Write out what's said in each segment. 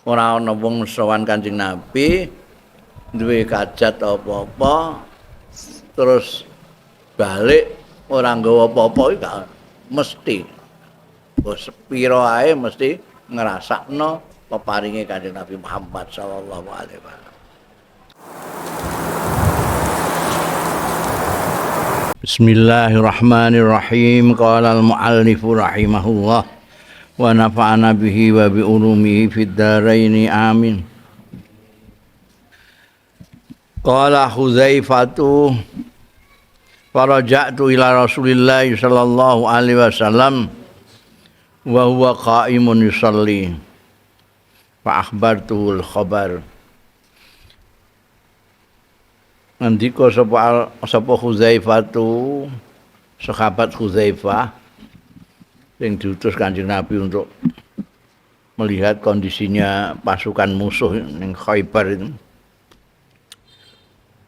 ora ana wong sowan Kanjeng Nabi duwe kajat apa-apa terus balik ora nggawa apa-apa iki gak mesti. Sepiro ae mesti ngrasakno peparinge Kanjeng Nabi Muhammad sallallahu alaihi wasallam. Bismillahirrahmanirrahim. Qala al-muallif rahimahullah wa nafa'ana bihi wa bi ulumihi fid dharain amin. Qala Hudzaifatu faraja'tu ila Rasulillah sallallahu alaihi wasallam wa huwa qa'imun yusalli fa akhbartuhu al-khabar. Ngendika sapa Hudzaifatu, sahabat Hudzaifah yang diutus Kanjeng Nabi untuk melihat kondisinya pasukan musuh ning Khaibar itu.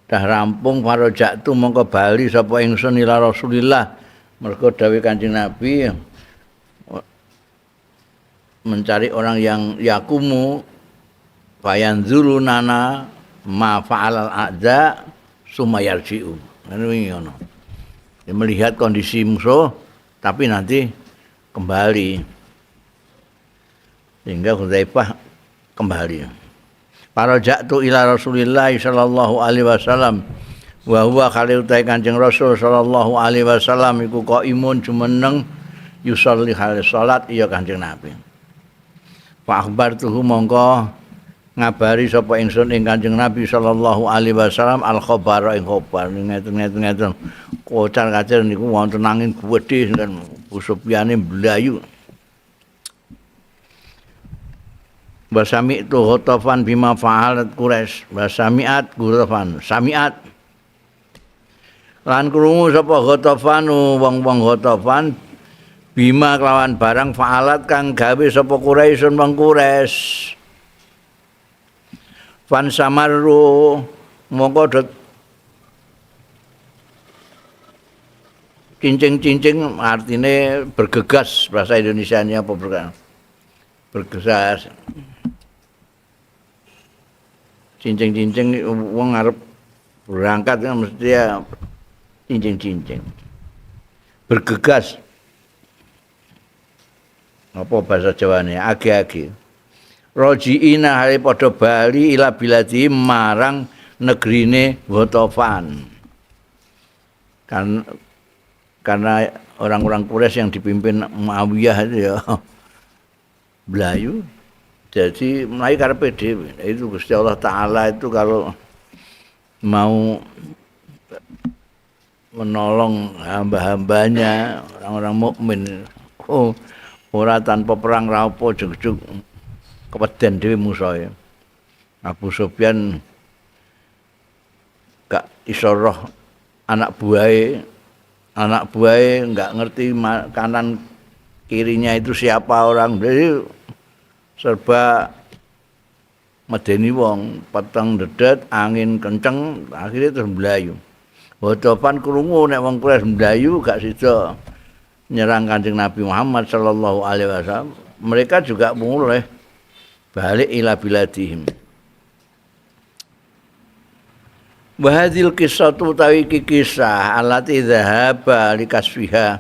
Dah rampung farajatu mongko bali sapa ingsun ila Rasulillah, mergo dawuh Kanjeng Nabi mencari orang yang yakumu fayanzurunana ma fa'alal a'da sumayarji'u. Ngono. Ya, melihat kondisi musuh tapi nanti kembali. Sehingga Hudzaifah kembali. Faraja'tu ila Rasulillah sallallahu alaihi wasallam wa huwa khalil ta Kanjeng Rasul sallallahu alaihi wasallam iku qaimun jumeneng yusolli hal salat iya Kanjeng Nabi. Fa akhbartuhu mongko ngabari sapa ingsun ing Kanjeng Nabi sallallahu alaihi wasallam al khabar ing khabar ngeten kocar-kacir niku wonten angin gedhe dan Sufyane mblayu. Basami itu Ghatafan bima fa'alat Quraisy, basamiat Ghatafan, samiat. Lan krungu sapa Ghatafan wong-wong Ghatafan bima kelawan barang fa'alat kang gawe sapa Quraisy wong Quraisy. Fan samaru mongko dot cincing-cincing artinya bergegas, bahasa Indonesianya apa bergegas. Cincing-cincing wong arep berangkat kan mesti ya cincing-cincing. Bergegas. Apa bahasa Jawane? Age-age. Rojiina hari padha bali ila biladi marang negrine Ghatafan. Karena orang-orang Quraisy yang dipimpin Muawiyah itu ya Melayu. Jadi mulai karepe dhewe. Itu Gusti Allah Taala itu kalau mau menolong hamba-hambanya, orang-orang mukmin, ora tanpa perang ra apa jug-jug kepeden dhewe musuhe. Abu Sufyan gak iso roh anak buahe enggak ngerti kanan kirinya itu siapa orang. Jadi serba medeni wong, peteng dedet, angin kenceng, akhirnya terus mlayu. Ghatafan krungu nek wong Quraisy mlayu gak sida nyerang Kanjeng Nabi Muhammad sallallahu alaihi wasallam. Mereka juga mulai balik ila biladihim. Wa hadzal qissatu tawi kisah alati dzahaba likasfiha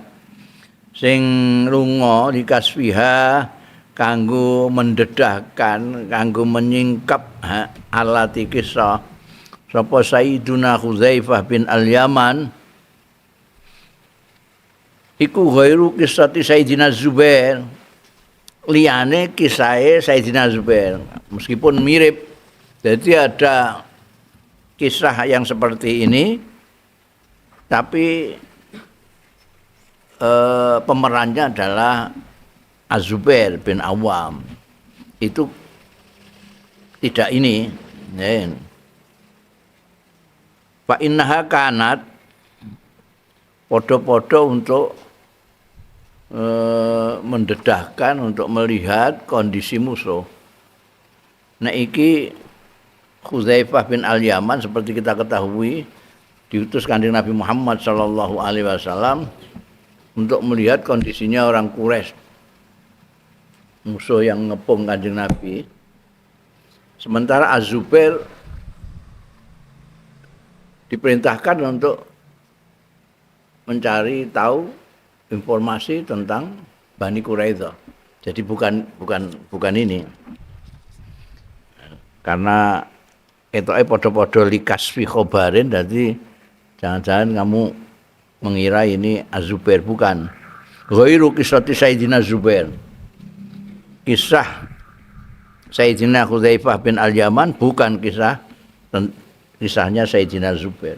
sing lunga likasfiha kanggo mendedahkan, kanggo menyingkap alati kisah sapa Sayyiduna Hudzaifah bin Al-Yaman iku ghairu qissati Sayyidina Zubair, liyane kisahe Sayyidina Zubair meskipun mirip. Jadi ada kisah yang seperti ini tapi pemerannya adalah Az-Zubair bin Awam. Itu tidak ini. Fa innaha kanat podo-podo untuk mendedahkan, untuk melihat kondisi musuh. Nah iki Hudzaifah bin Al-Yaman seperti kita ketahui diutus Kanjeng Nabi Muhammad sallallahu alaihi wasallam untuk melihat kondisinya orang Quraisy, musuh yang ngepung Kanjeng Nabi. Sementara Az-Zubair diperintahkan untuk mencari tahu informasi tentang Bani Quraidah. Jadi bukan ini. Karena etoke padha-padha likasfi khobarin, jadi jangan-jangan kamu mengira ini Az-Zubair, bukan. Ghairu kisati Sayyidina Zubair. Kisah Sayyidina Hudzaifah bin Al-Yaman bukan kisahnya Sayyidina Zubair.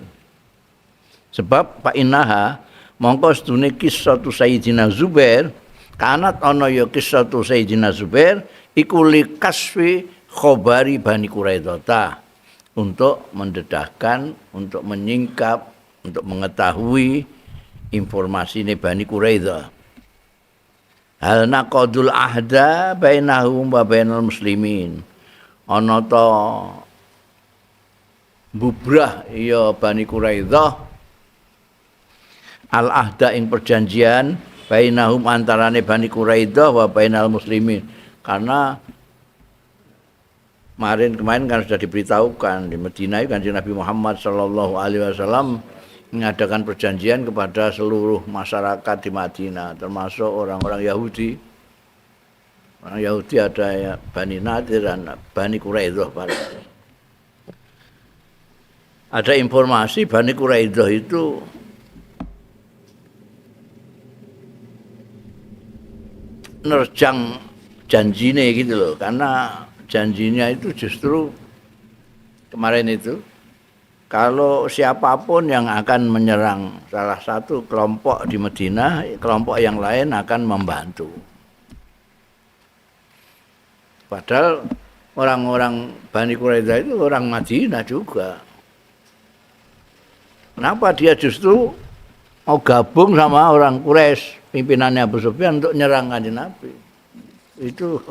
Sebab fa innaha mongko sedune kisah tu Sayyidina Zubair kanat ana ya kisah tu Sayyidina Zubair iku likasfi khobari Bani Quraidah, untuk mendedahkan, untuk menyingkap, untuk mengetahui informasi ini Bani Quraidah. Hal naqadul ahda bainahum wa bainal muslimin. Ana ta bubrah ya Bani Quraidah al ahda ing perjanjian bainahum antarane Bani Quraidah wa bainal muslimin. Karena kemarin kan sudah diberitahukan di Madinah Kanjeng Nabi Muhammad sallallahu alaihi wasallam mengadakan perjanjian kepada seluruh masyarakat di Madinah, termasuk orang-orang Yahudi. Orang Yahudi ada ya, Bani Nadir dan Bani Quraidah. Ada informasi Bani Quraidah itu nerjang janjinya gitu loh, karena janjinya itu justru kemarin itu kalau siapapun yang akan menyerang salah satu kelompok di Madinah, kelompok yang lain akan membantu. Padahal orang-orang Bani Quraidah itu orang Madinah juga. Kenapa dia justru mau gabung sama orang Quraisy, pimpinannya Abu Sufyan, untuk nyerang Kanjeng Nabi? Itu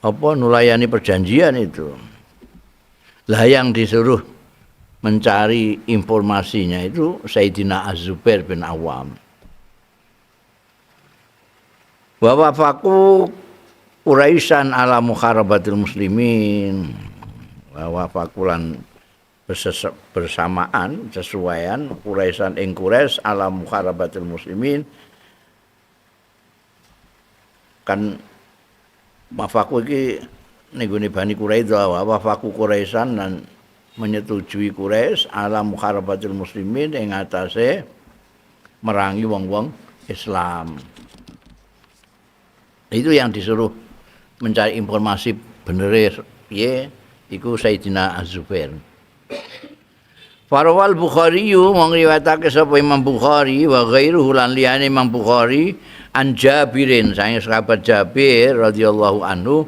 nulayani perjanjian itu. Lah yang disuruh mencari informasinya itu Sayyidina Az-Zubair bin Awam. Wa wafaku Quraisyan ala mukharabatil muslimin. Wa wafakulan bersamaan sesuaian Quraisyan ing Quraisy ala mukharabatil muslimin. Kan wafaku iki ning Bani Quraidah, wafaku Quraisyan dan menyetujui Quraisy ala mukharabatil muslimin ing atase merangi wong-wong Islam. Itu yang disuruh mencari informasi bener piye iku Sayyidina Az-Zubair. Farawal Bukhari mengriwayatake sapa Imam Bukhari wa ghairuhu lan liyane Imam Bukhari an Jabirin saking sahabat Jabir radhiyallahu anhu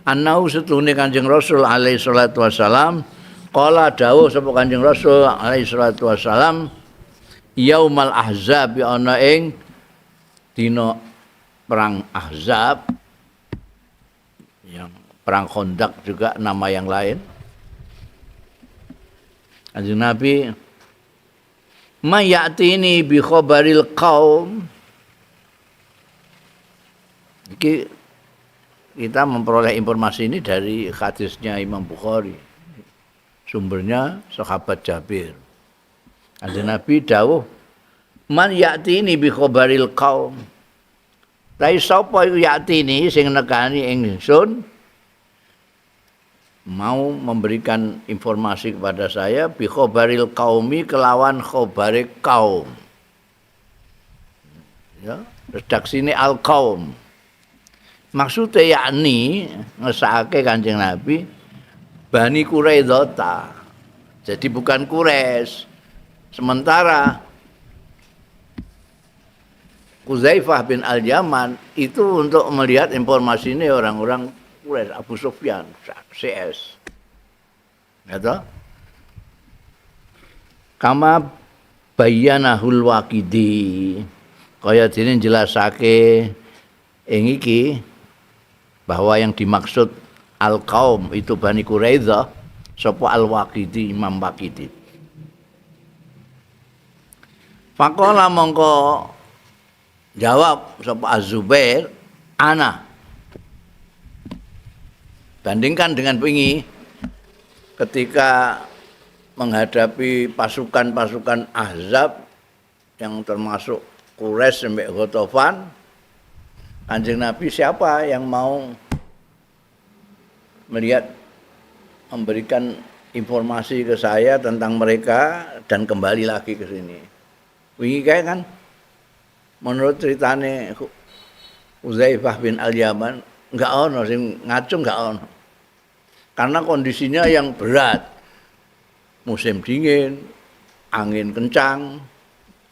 annahu setune Kanjeng Rasul alaihi salatu wasalam qala dawuh sapa Kanjeng Rasul alaihi salatu wasalam yaumal ahzab ana ing dina perang Ahzab, yang perang Khandaq juga nama yang lain. Kanjeng Nabi mayatini bi khabaril qaum. Kita memperoleh informasi ini dari hadisnya Imam Bukhari. Sumbernya sahabat Jabir. Kanjeng Nabi dawuh, "Man ya'tini bi khabaril qaum." Lai sapa iku ya'tini sing nekani ingsun mau memberikan informasi kepada saya bi khabaril qaumi kelawan khabare kaum. Ya, redaksine al qaum. Maksudnya yakni ngesake Kanjeng Nabi Bani Quraidah. Jadi bukan Quraisy. Sementara Hudzaifah bin Al-Yaman itu untuk melihat informasi ini orang-orang Quraisy, Abu Sufyan, CS. Ya toh? Kama bayanahul Waqidi. Kaya dene jelasake ing iki bahwa yang dimaksud al-qaum itu Bani Quraidah sapa al-Waqidi, Imam Waqidi. Faqala mongko jawab sapa Az-Zubair, ana Bandingkan dengan wingi ketika menghadapi pasukan-pasukan Ahzab yang termasuk Quraisy sampai Ghatafan, Kanjeng Nabi siapa yang mau melihat memberikan informasi ke saya tentang mereka dan kembali lagi ke sini. Wingi kae kan menurut ceritane Uzaifah bin Al-Yaman enggak ono sing ngacung, enggak ono. Karena kondisinya yang berat. Musim dingin, angin kencang,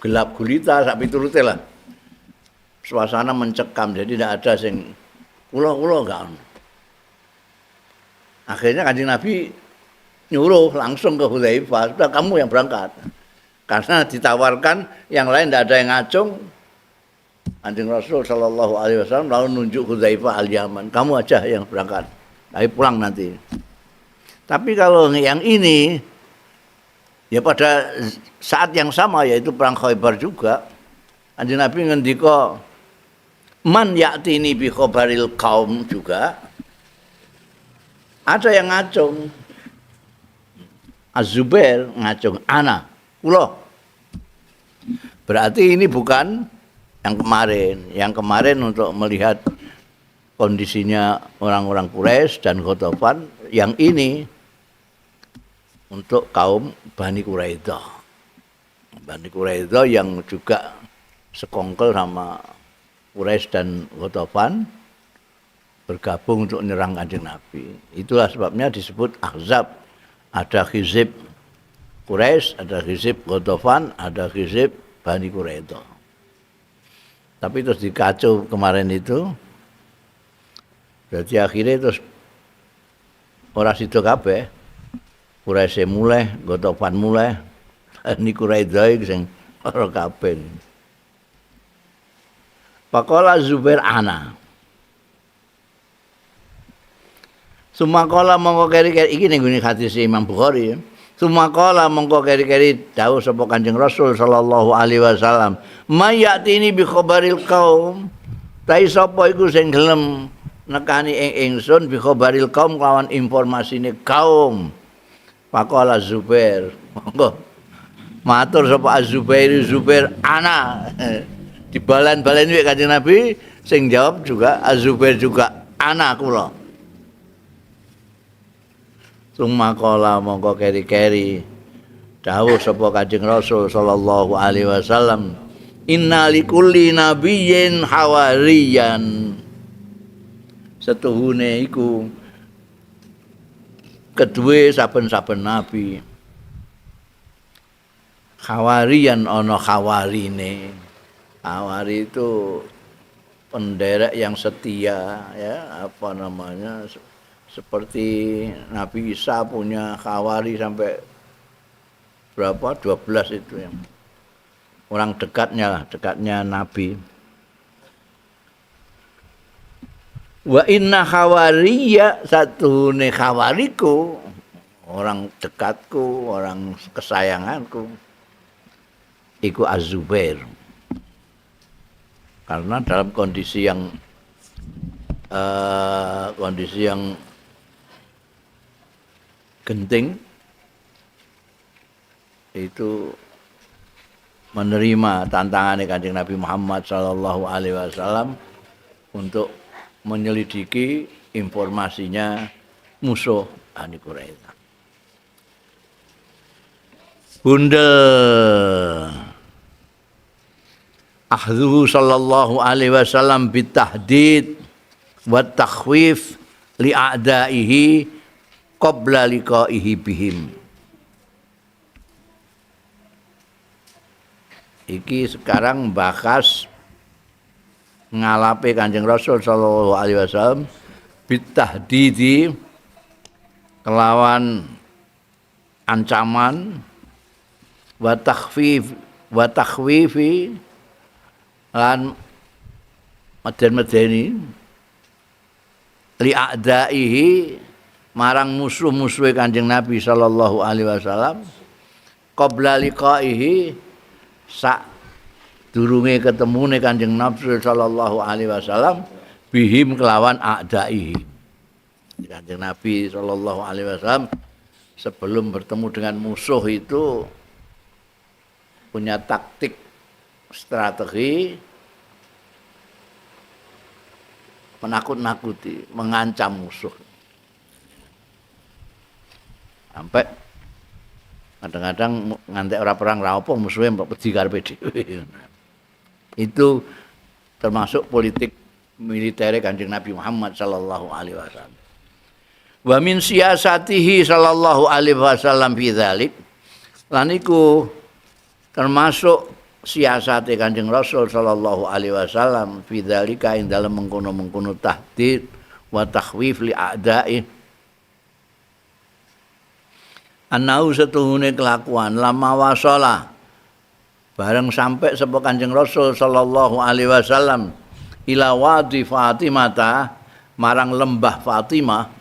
gelap gulita sak piturute lah. Suasana mencekam, jadi tidak ada sing kula enggak ono. Akhirnya Kanjeng Nabi nyuruh langsung ke Hudzaifah, sudah kamu yang berangkat. Karena ditawarkan yang lain tidak ada yang ngacung. Kanjeng Rasul Shallallahu Alaihi Wasallam lalu nunjuk Hudzaifah Al-Yaman, kamu aja yang berangkat, tapi pulang nanti. Tapi kalau yang ini, ya pada saat yang sama yaitu perang Khaybar juga, Kanjeng Nabi ngendika, man ya'tini bi khabaril qaum juga. Ada yang ngacung. Az-Zubair ngacung, ana, kula. Berarti ini bukan yang kemarin. Yang kemarin untuk melihat kondisinya orang-orang Quraisy dan Ghatafan. Yang ini untuk kaum Bani Quraidah. Bani Quraidah yang juga sekongkol sama Quraisy dan Ghatafan bergabung untuk menyerang Kanjeng Nabi. Itulah sebabnya disebut Ahzab. Ada Hizib Quraisy, ada Hizib Ghatafan, ada Hizib Bani Quraidah. Tapi terus dikacau kemarin itu. Jadi akhirnya terus ora sida kabeh. Quraisy mulai, Ghatafan mulai, Bani Quraidah sing ora kabeh. Faqala Zubair ana. Sumakala mongko keri-keri iki ning gone hadis Imam Bukhari. Sumakala mongko keri-keri dawuh sapa Kanjeng Rasul sallallahu alaihi wasallam, "Mayatini bi khabaril qaum." Ta sapa iku sing gelem nekani ingsun bi khabaril qaum lawan informasine kaum. Faqala Zubair. Monggo matur sapa Zubair ana. Dibalan-balan wae Kanjeng Nabi sing jawab juga Az-Zubair juga ana kula. Sumakala mongko keri-keri dawuh sapa Kanjeng Rasul sallallahu alaihi wasallam, inna likulli nabiyyin hawariyan. Setuhune iku kedue saben-saben nabi hawariyan ana hawarine. Hawari itu penderek yang setia, ya, apa namanya, seperti Nabi Isa punya khawari sampai berapa? 12 itu yang orang dekatnya lah, dekatnya Nabi. Wa inna khawariya, satune khawariku, orang dekatku, orang kesayanganku, iku Az-Zubair. Karena dalam kondisi yang genting itu menerima tantangan Kanjeng Nabi Muhammad sallallahu alaihi wasallam untuk menyelidiki informasinya musuh Bani Quraidah. Bunda Ahzuhu sallallahu alaihi wasallam bitahdid wa takhwif li a'daihi qabla liqaihi bihim. Iki sekarang bahas ngalape Kanjeng Rasul sallallahu alaihi wasallam bitahdidi kelawan ancaman wa takhwifi lan meden-medeni li a'daihi marang musuh-musuhe Kanjeng Nabi sallallahu alaihi wasallam qabla liqaihi sak durunge ketemune Kanjeng Nabi sallallahu alaihi wasallam bihim kelawan a'daihi. Kanjeng Nabi sallallahu alaihi wasallam sebelum bertemu dengan musuh itu punya taktik strategi menakut-nakuti, mengancam musuh. Sampai kadang-kadang ngantek ora perang ra apa musuhe mbok wedi karepe dhewe. Itu termasuk politik militer Kanjeng Nabi Muhammad sallallahu alaihi wasallam. Wa min siyasatihi sallallahu alaihi wasallam fi dzalik. Lan iku termasuk siasate Kanjeng Rasul sallallahu alaihi wasallam fi dzalika ing dalem mengkono-mengkono tahdid wa takhwif li a'da'i. Anau setuhune kelakuan lama wasala bareng sampai sapa Kanjeng Rasul sallallahu alaihi wasallam ila wadi Fatimah marang lembah Fatimah.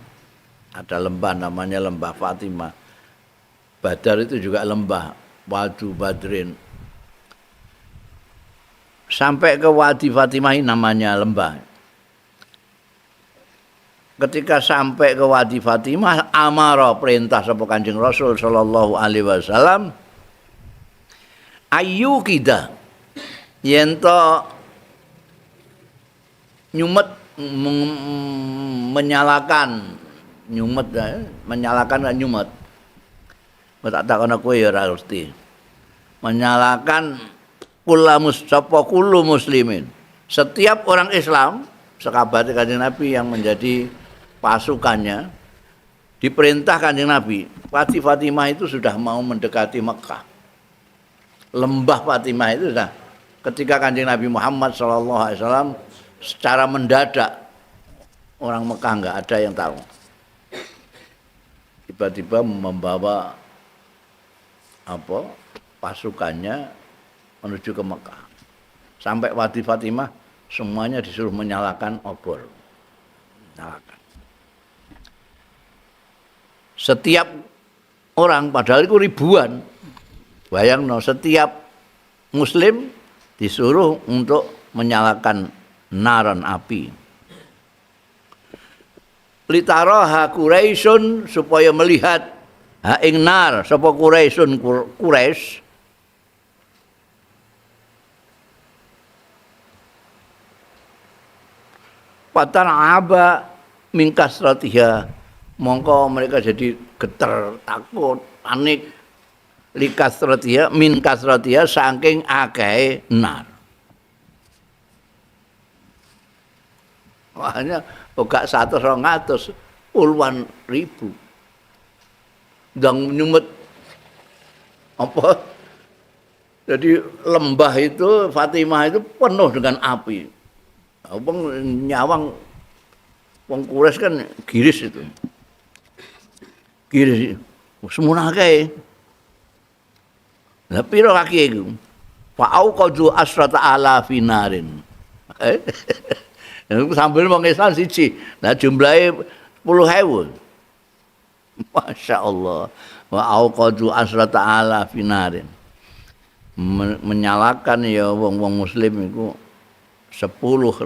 Ada lembah namanya lembah Fatimah. Badar itu juga lembah, Wadu Badrin. Sampai ke Wadi Fatimah ini namanya lembah. Ketika sampai ke Wadi Fatimah, amara perintah sapa Kanjeng Rasul sallallahu alaihi wasallam ayu kita yen to nyumet menyalakan nyumet. Tak takon aku ya ora ngerti. Menyalakan kullu muslimin. Setiap orang Islam sekabat Kanjeng Nabi yang menjadi pasukannya diperintah Kanjeng Nabi. Wadi Fatimah itu sudah mau mendekati Mekah. Lembah Fatimah itu sudah ketika Kanjeng Nabi Muhammad SAW secara mendadak orang Mekah enggak ada yang tahu. Tiba-tiba membawa pasukannya menuju ke Mekah. Sampai Wadi Fatimah semuanya disuruh menyalakan obor. Menyalakan. Setiap orang, padahal itu ribuan, bayangno setiap muslim disuruh untuk menyalakan naran api. Litaraha Quraisyun supaya melihat ing nar sapa Quraisyun Quraisy patan aba min kasratiha mongko mereka jadi geter, takut, panik likasratiha min kasratiha saking akeh nar. Makanya gak 100-200 puluhan ribu. Dan nyumet apa? Jadi lembah itu Fatimah itu penuh dengan api. Wong nyawang wong Quraisy kan giris itu. Giris semono akeh. Lah piro kaki iku? Fa'au qadu asrata ala finarin. Sambil wong Islam siji. Nah jumlahe 10.000. Masya Allah. Wa'au qadu asrata ala finarin. Menyalakan ya wong-wong muslim itu 10.000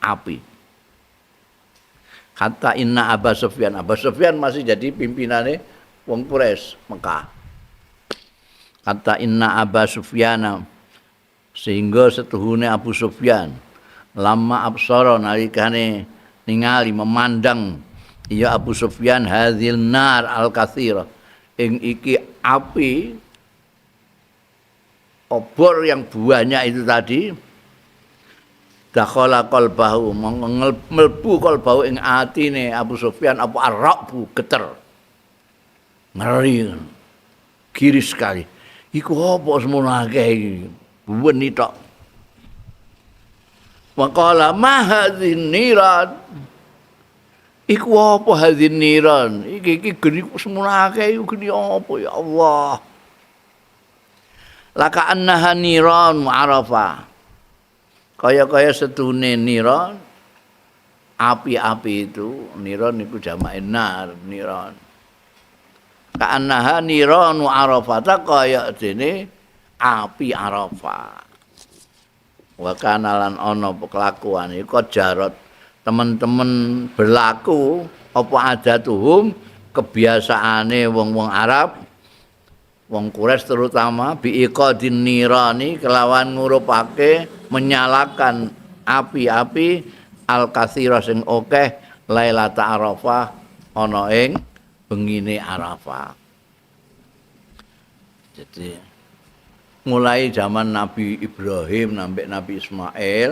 api. Kata inna Abu Sufyan. Abu Sufyan masih jadi pimpinannya wong Quraisy Mekah. Kata inna Abu Sufyan sehingga setuhune Abu Sufyan lama absara nalikane ningali memandang ya Abu Sufyan hadzil nar al-katsira ing iki api obor yang banyak itu tadi dakhala qalbahu mlebu qalbahu ing atine Abu Sufyan apa arrabu geter ngeri kiri sekali iku apa semono akeh iki weni tok maqala ma hadzin niran iku apa hadzin niran iki geni semono akeh iku geni apa ya Allah laka annaha niran mu'arafa kaya-kaya setune niran api-api itu niran itu jamak nar niran ka annaha niran mu'arafata kaya dene api Arafah wa kana lan ana kelakuan iku jarot teman-teman berlaku apa adatuhum kebiasaane wong-wong Arab, wong Quraisy terutama biiqadin nirani kelawan ngurupake menyalakan api-api al-katsira sing akeh Lailata Arafah ana ing bengine Arafah. Jadi mulai zaman Nabi Ibrahim sampai Nabi Ismail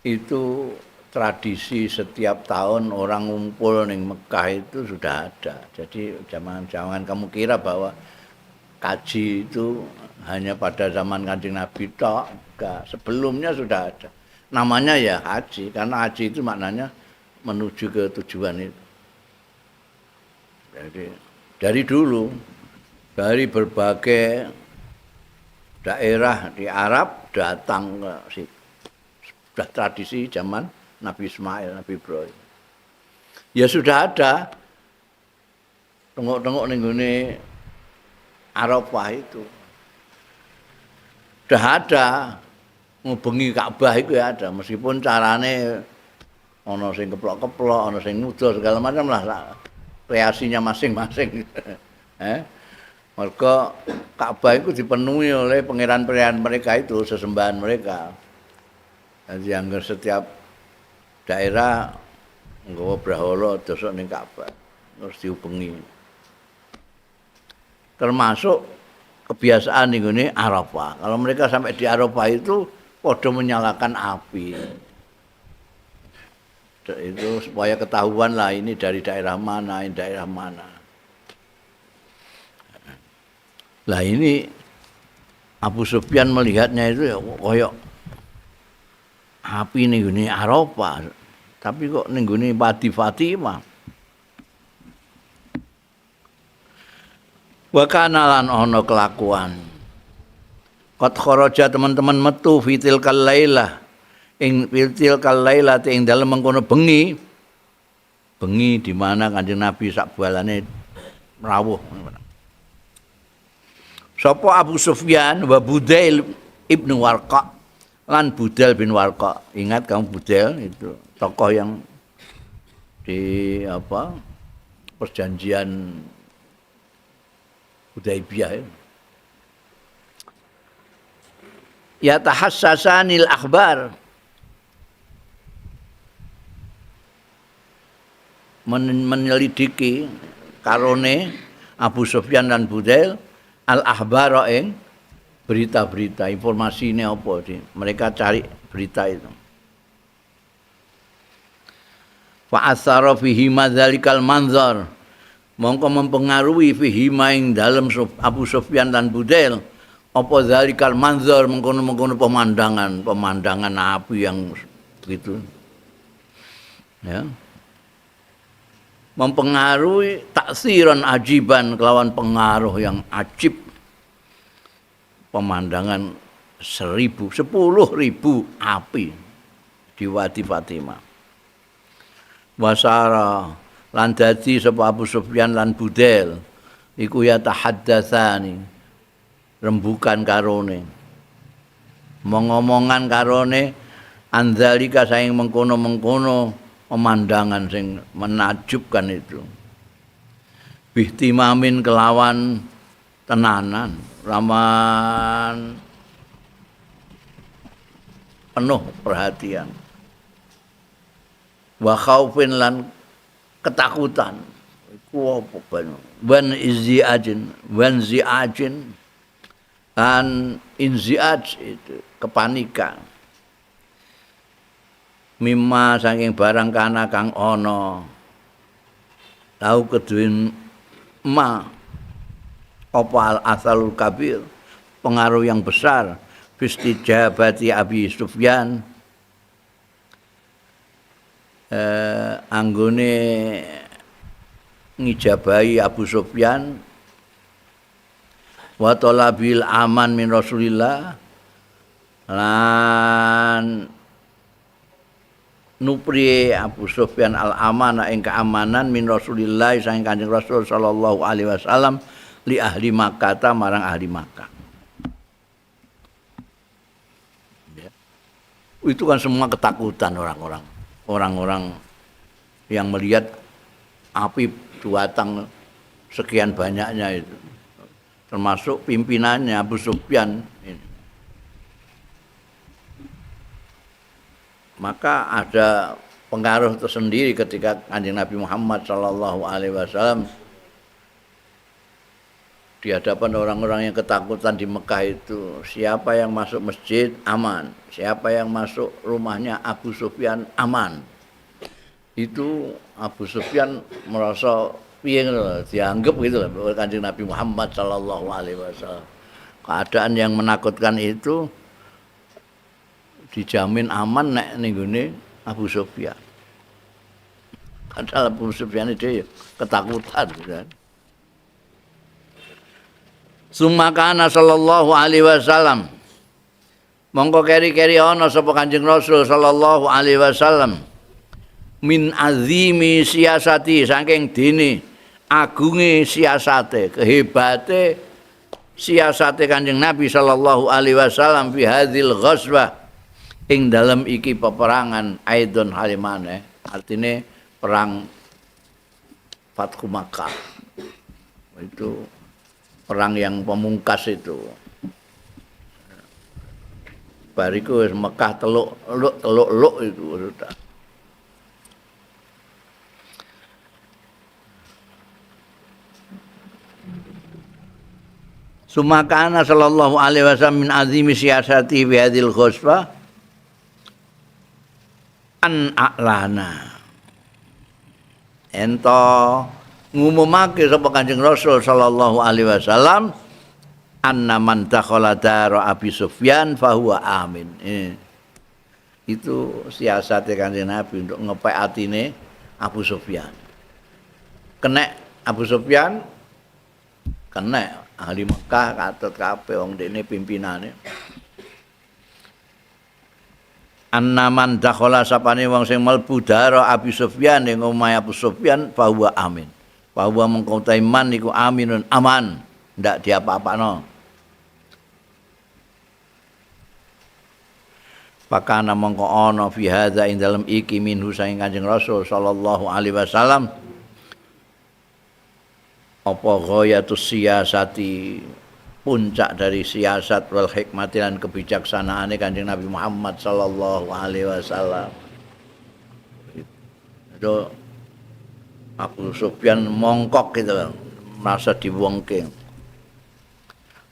itu tradisi setiap tahun orang ngumpul ning Mekah itu sudah ada. Jadi jangan kamu kira bahwa kaji itu hanya pada zaman Kanjeng Nabi tok, enggak. Sebelumnya sudah ada. Namanya ya haji, karena haji itu maknanya menuju ke tujuan itu. Jadi dari dulu, dari berbagai daerah di Arab datang ke situ. Sudah tradisi zaman Nabi Ismail, Nabi Ibrahim. Ya sudah ada. Tengok-tengok ning gone Arafah itu. Sudah ada. Ngubengi Ka'bah itu ya ada, meskipun carane ana sing keplok-keplok, ana sing nuduh segala macam lah kreasinya masing-masing. Mergo Ka'bah itu dipenuhi oleh pangeran-pangeran mereka itu, sesembahan mereka. Jadi anggar setiap daerah nggawa brahala dosok ning Ka'bah terus diubengi. Termasuk kebiasaan ning ngene Arafah. Kalau mereka sampai di Arafah itu padha menyalakan api. Itu supaya ketahuan lah ini dari daerah mana, ini daerah mana. Lah ini Abu Sufyan melihatnya itu ya koyok api ning gone Arafah, tapi kok ning gone Wadi Fatimah. Wa kana lan ana kelakuan. Qad kharaja teman-teman metu fitil kalailah ing fitil kalailah ing dalem mengkono bengi di mana Kanjeng Nabi sak balane rawuh. Sapa Abu Sufyan wa Budail ibnu Warqa lan Budail bin Warqa. Ingat kamu Budail itu tokoh yang di perjanjian Hudaibiyah itu. Ya tahassasanil akhbar menyelidiki karone Abu Sufyan dan Budail al-akhbar ing berita-berita, informasi ini apa sih? Mereka cari berita itu. Fa asara fihi madzalikal manzar. Mongko mempengaruhi fihi ing dalem Abu Sufyan dan Budail apa zalikal manzar mengkono-mengkono pemandangan api yang begitu. Ya. Mempengaruhi taksiran ajiban kelawan pengaruh yang ajib. Pemandangan 10.000 api di Wadi Fatimah. Wasara lan dadi sapa Abu Sufyan lan Budail iku ya tahaddatsani rembukan karone ngomongan karone andzalika saing mengkono-mengkono pemandangan sing menakjubkan itu bihtimamin kelawan tenanan raman penuh perhatian wa khaufin lan ketakutan iku apa banyu wan ziajin dan inziaj itu kepanikan mimma saking barang kana kang ana tau keduwen ma apa al asalul kabir pengaruh yang besar fistijabati Abi Sufyan anggone ngijabahi Abu Sufyan wa talabil aman min Rasulillah lan nupri Abu Sufyan al amana ing keamanan min Rasulillah saking Kanjeng Rasul sallallahu alaihi wasallam li ahli Makkah marang ahli Makkah. Ya. Itu kan semua ketakutan orang-orang yang melihat api buatan sekian banyaknya itu. Termasuk pimpinannya Abu Sufyan ini. Maka ada pengaruh tersendiri ketika Kanjeng Nabi Muhammad sallallahu alaihi wasallam di hadapan orang-orang yang ketakutan di Mekah itu, siapa yang masuk masjid aman, siapa yang masuk rumahnya Abu Sufyan aman. Itu Abu Sufyan merasa piye ngono, dianggap gitu oleh Kanjeng Nabi Muhammad sallallahu alaihi wasallam. Keadaan yang menakutkan itu dijamin aman nek ning gone Abu Sufyan. Padahal Abu Sufyan itu ketakutan kan. Sumakana sallallahu alaihi wasallam. Mongko keri-keri ana sapa Kanjeng Rasul sallallahu alaihi wasallam min azimi siasati saking dene agunge siasate, kehebate siasate Kanjeng Nabi sallallahu alaihi wasallam fi hadzal ghazwah ing dalem iki peperangan aidon halimane, artine perang Fathu Makkah. Itu perang yang pemungkas itu. Bariku Mekah teluk itu sudah. Sumakana sallallahu alaihi wasallam min azimi siasati fi hadhil ghazwa an a'lana. Ento ngumumake sapa Kanjeng Rasul sallallahu alaihi wasallam anna man dakhala dara Abi Sufyan fahuwa amin. Itu siasate Kanjeng Nabi untuk ngepek atine Abu Sufyan. Kena Abu Sufyan kena ahli Mekah katut kabeh wong dene pimpinane. Anna man dakhala sapane wong sing mlebu dara Abi Sufyan ing omahe Abu Sufyan fahuwa amin. Bahwa mengkautai man iku aminun aman, ndak diapa-apano. Pakana mongko ana fi hadza ing dalem iki minhu saking Kanjeng Rasul sallallahu alaihi wasallam apa ghayatus siyasati, puncak dari siasat wal hikmati lan kebijaksanaane Kanjeng Nabi Muhammad sallallahu alaihi wasallam. Itu Abu Sufyan mongkok gitu, merasa diwongke.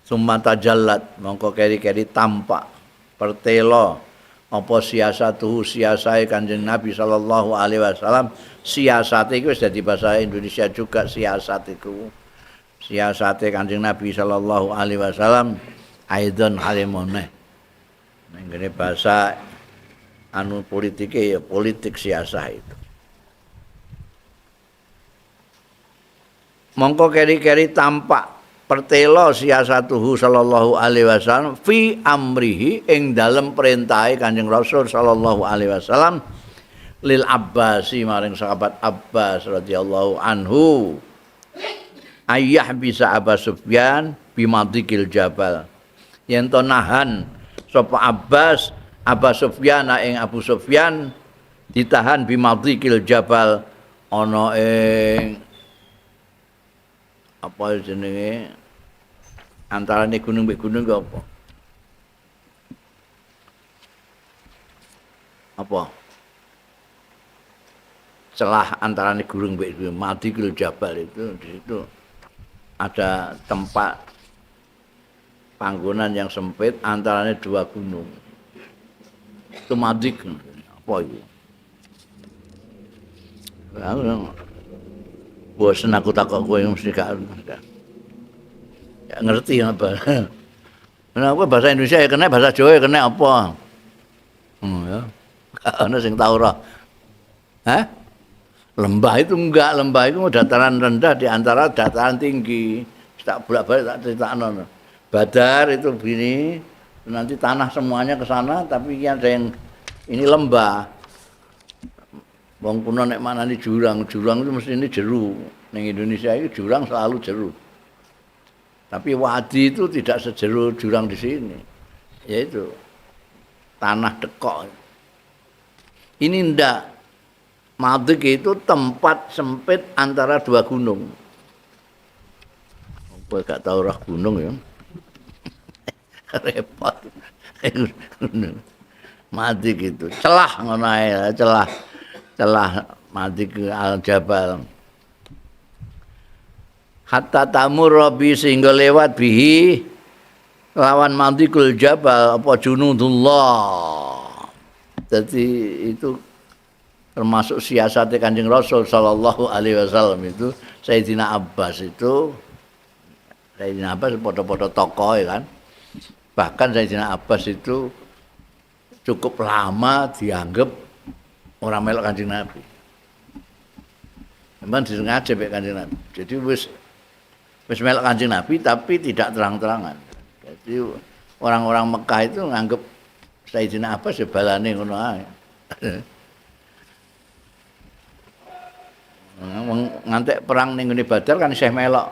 Summa tajallat, mongko keri-keri tampak pertelo apa siasatuhu siasai Kanjeng Nabi sallallahu alaihi wasallam. Siasat iku wis dadi bahasa Indonesia juga siasat iku. Siasate Kanjeng Nabi sallallahu alaihi wasallam aidon halimone. Ning ngene bahasa politike ya politik siasah itu. Mongko keri-keri tampak pertelo siasatuhu sallallahu alaihi wasallam fi amrihi ing dalem perintahe Kanjeng Rasul sallallahu alaihi wasallam lil Abbasi maring sahabat Abbas radhiyallahu anhu ayah bisa Abu Sufyan bimadikil jabal yen to nahan sapa Abbas Abu Sufyan ing Abu Sufyan ditahan bimadikil jabal ana ing apa jenenge antarane gunung mbek gunung ki apa? Apa? Celah antarane gunung mbek gunung Madikul Jabal itu di situ ada tempat panggonan yang sempit antarane dua gunung. Itu Madik apa itu? Bosen aku takok kowe mesti gak ngerti apa. Kenapa bahasa Indonesia ya kena, bahasa Jawa ya kena apa? Ya. Ana sing tau ora. Hah? Lembah itu enggak, lembah itu dataran rendah di antara dataran tinggi. Tak bolak-balik tak critakno. Badar itu begini, nanti tanah semuanya ke sana tapi ada yang ini lembah. Wong kuno nek manani jurang, jurang itu mesti ini jeru. Ning Indonesia itu jurang selalu jeru. Tapi wadi itu tidak sejeru jurang di sini. Yaitu tanah dekok. Ini ndak Madik itu tempat sempit antara dua gunung. Kowe gak tau roh gunung ya. Repot. Gunung. Madik itu celah ngono ae, celah Madik al Jabal. Hatta tamur bi sehingga lewat bihi lawan Madikul Jabal apa junudullah. Jadi itu termasuk siasatnya Kanjeng Rasul sallallahu alaihi wasallam itu Sayyidina Abbas itu Sayyidina Abbas foto-foto tokoh ya kan. Bahkan Sayyidina Abbas itu cukup lama dianggap orang melok Kanjeng Nabi. Memang disengaja mek Kanjeng Nabi. Jadi wis melok Kanjeng Nabi tapi tidak terang-terangan. Jadi orang-orang Mekah itu nganggap Sayyidina Abbas ya balane ngono ae. Ngantek perang ning ngene Badar kan isih melok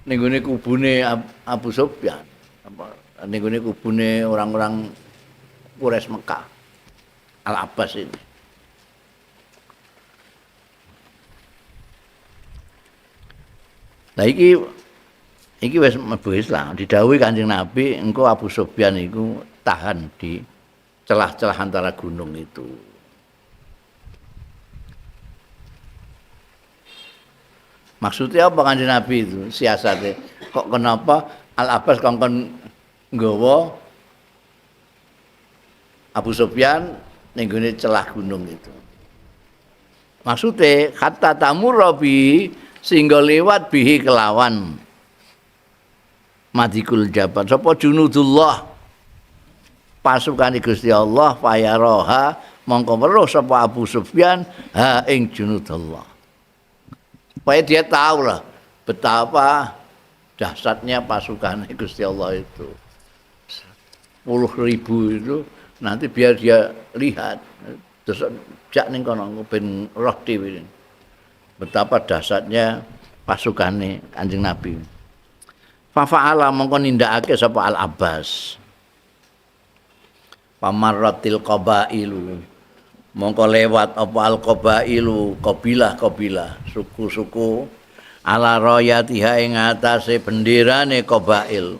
ning ngene kubune Abu Sufyan. Ning ngene kubune orang-orang Quraisy Mekah. Al-Abbas ini. Nah iki wis mlebu Islam, didhawuhi Kanjeng Nabi engko Abu Sufyan iku tahan di celah-celah antara gunung itu. Maksudnya apa Kanjeng Nabi itu siasatnya? Kok kenapa Al-Abbas kongkon nggawa Abu Sufyan ning gone celah gunung itu. Maksudnya kata tamurabi sehingga lewat bihi kelawan Madikul Jabal sapa junudullah pasukan Gusti Allah fayaroha mongko weruh sapa Abu Sufyan ha ing junudullah. Supaya dia tahu lah betapa dahsyatnya pasukan Gusti Allah itu. 10.000 itu nanti biar dia lihat terus jak ning kono ben roh dhewe. Betapa dahsyatnya pasukane Kanjeng Nabi. Fa fa'ala mongko nindakake sapa Al-Abbas. Pamarratil qabailu mongko lewat apa al-qabailu kabilah-kabilah suku-suku ala rayatiha ing atase benderane qabail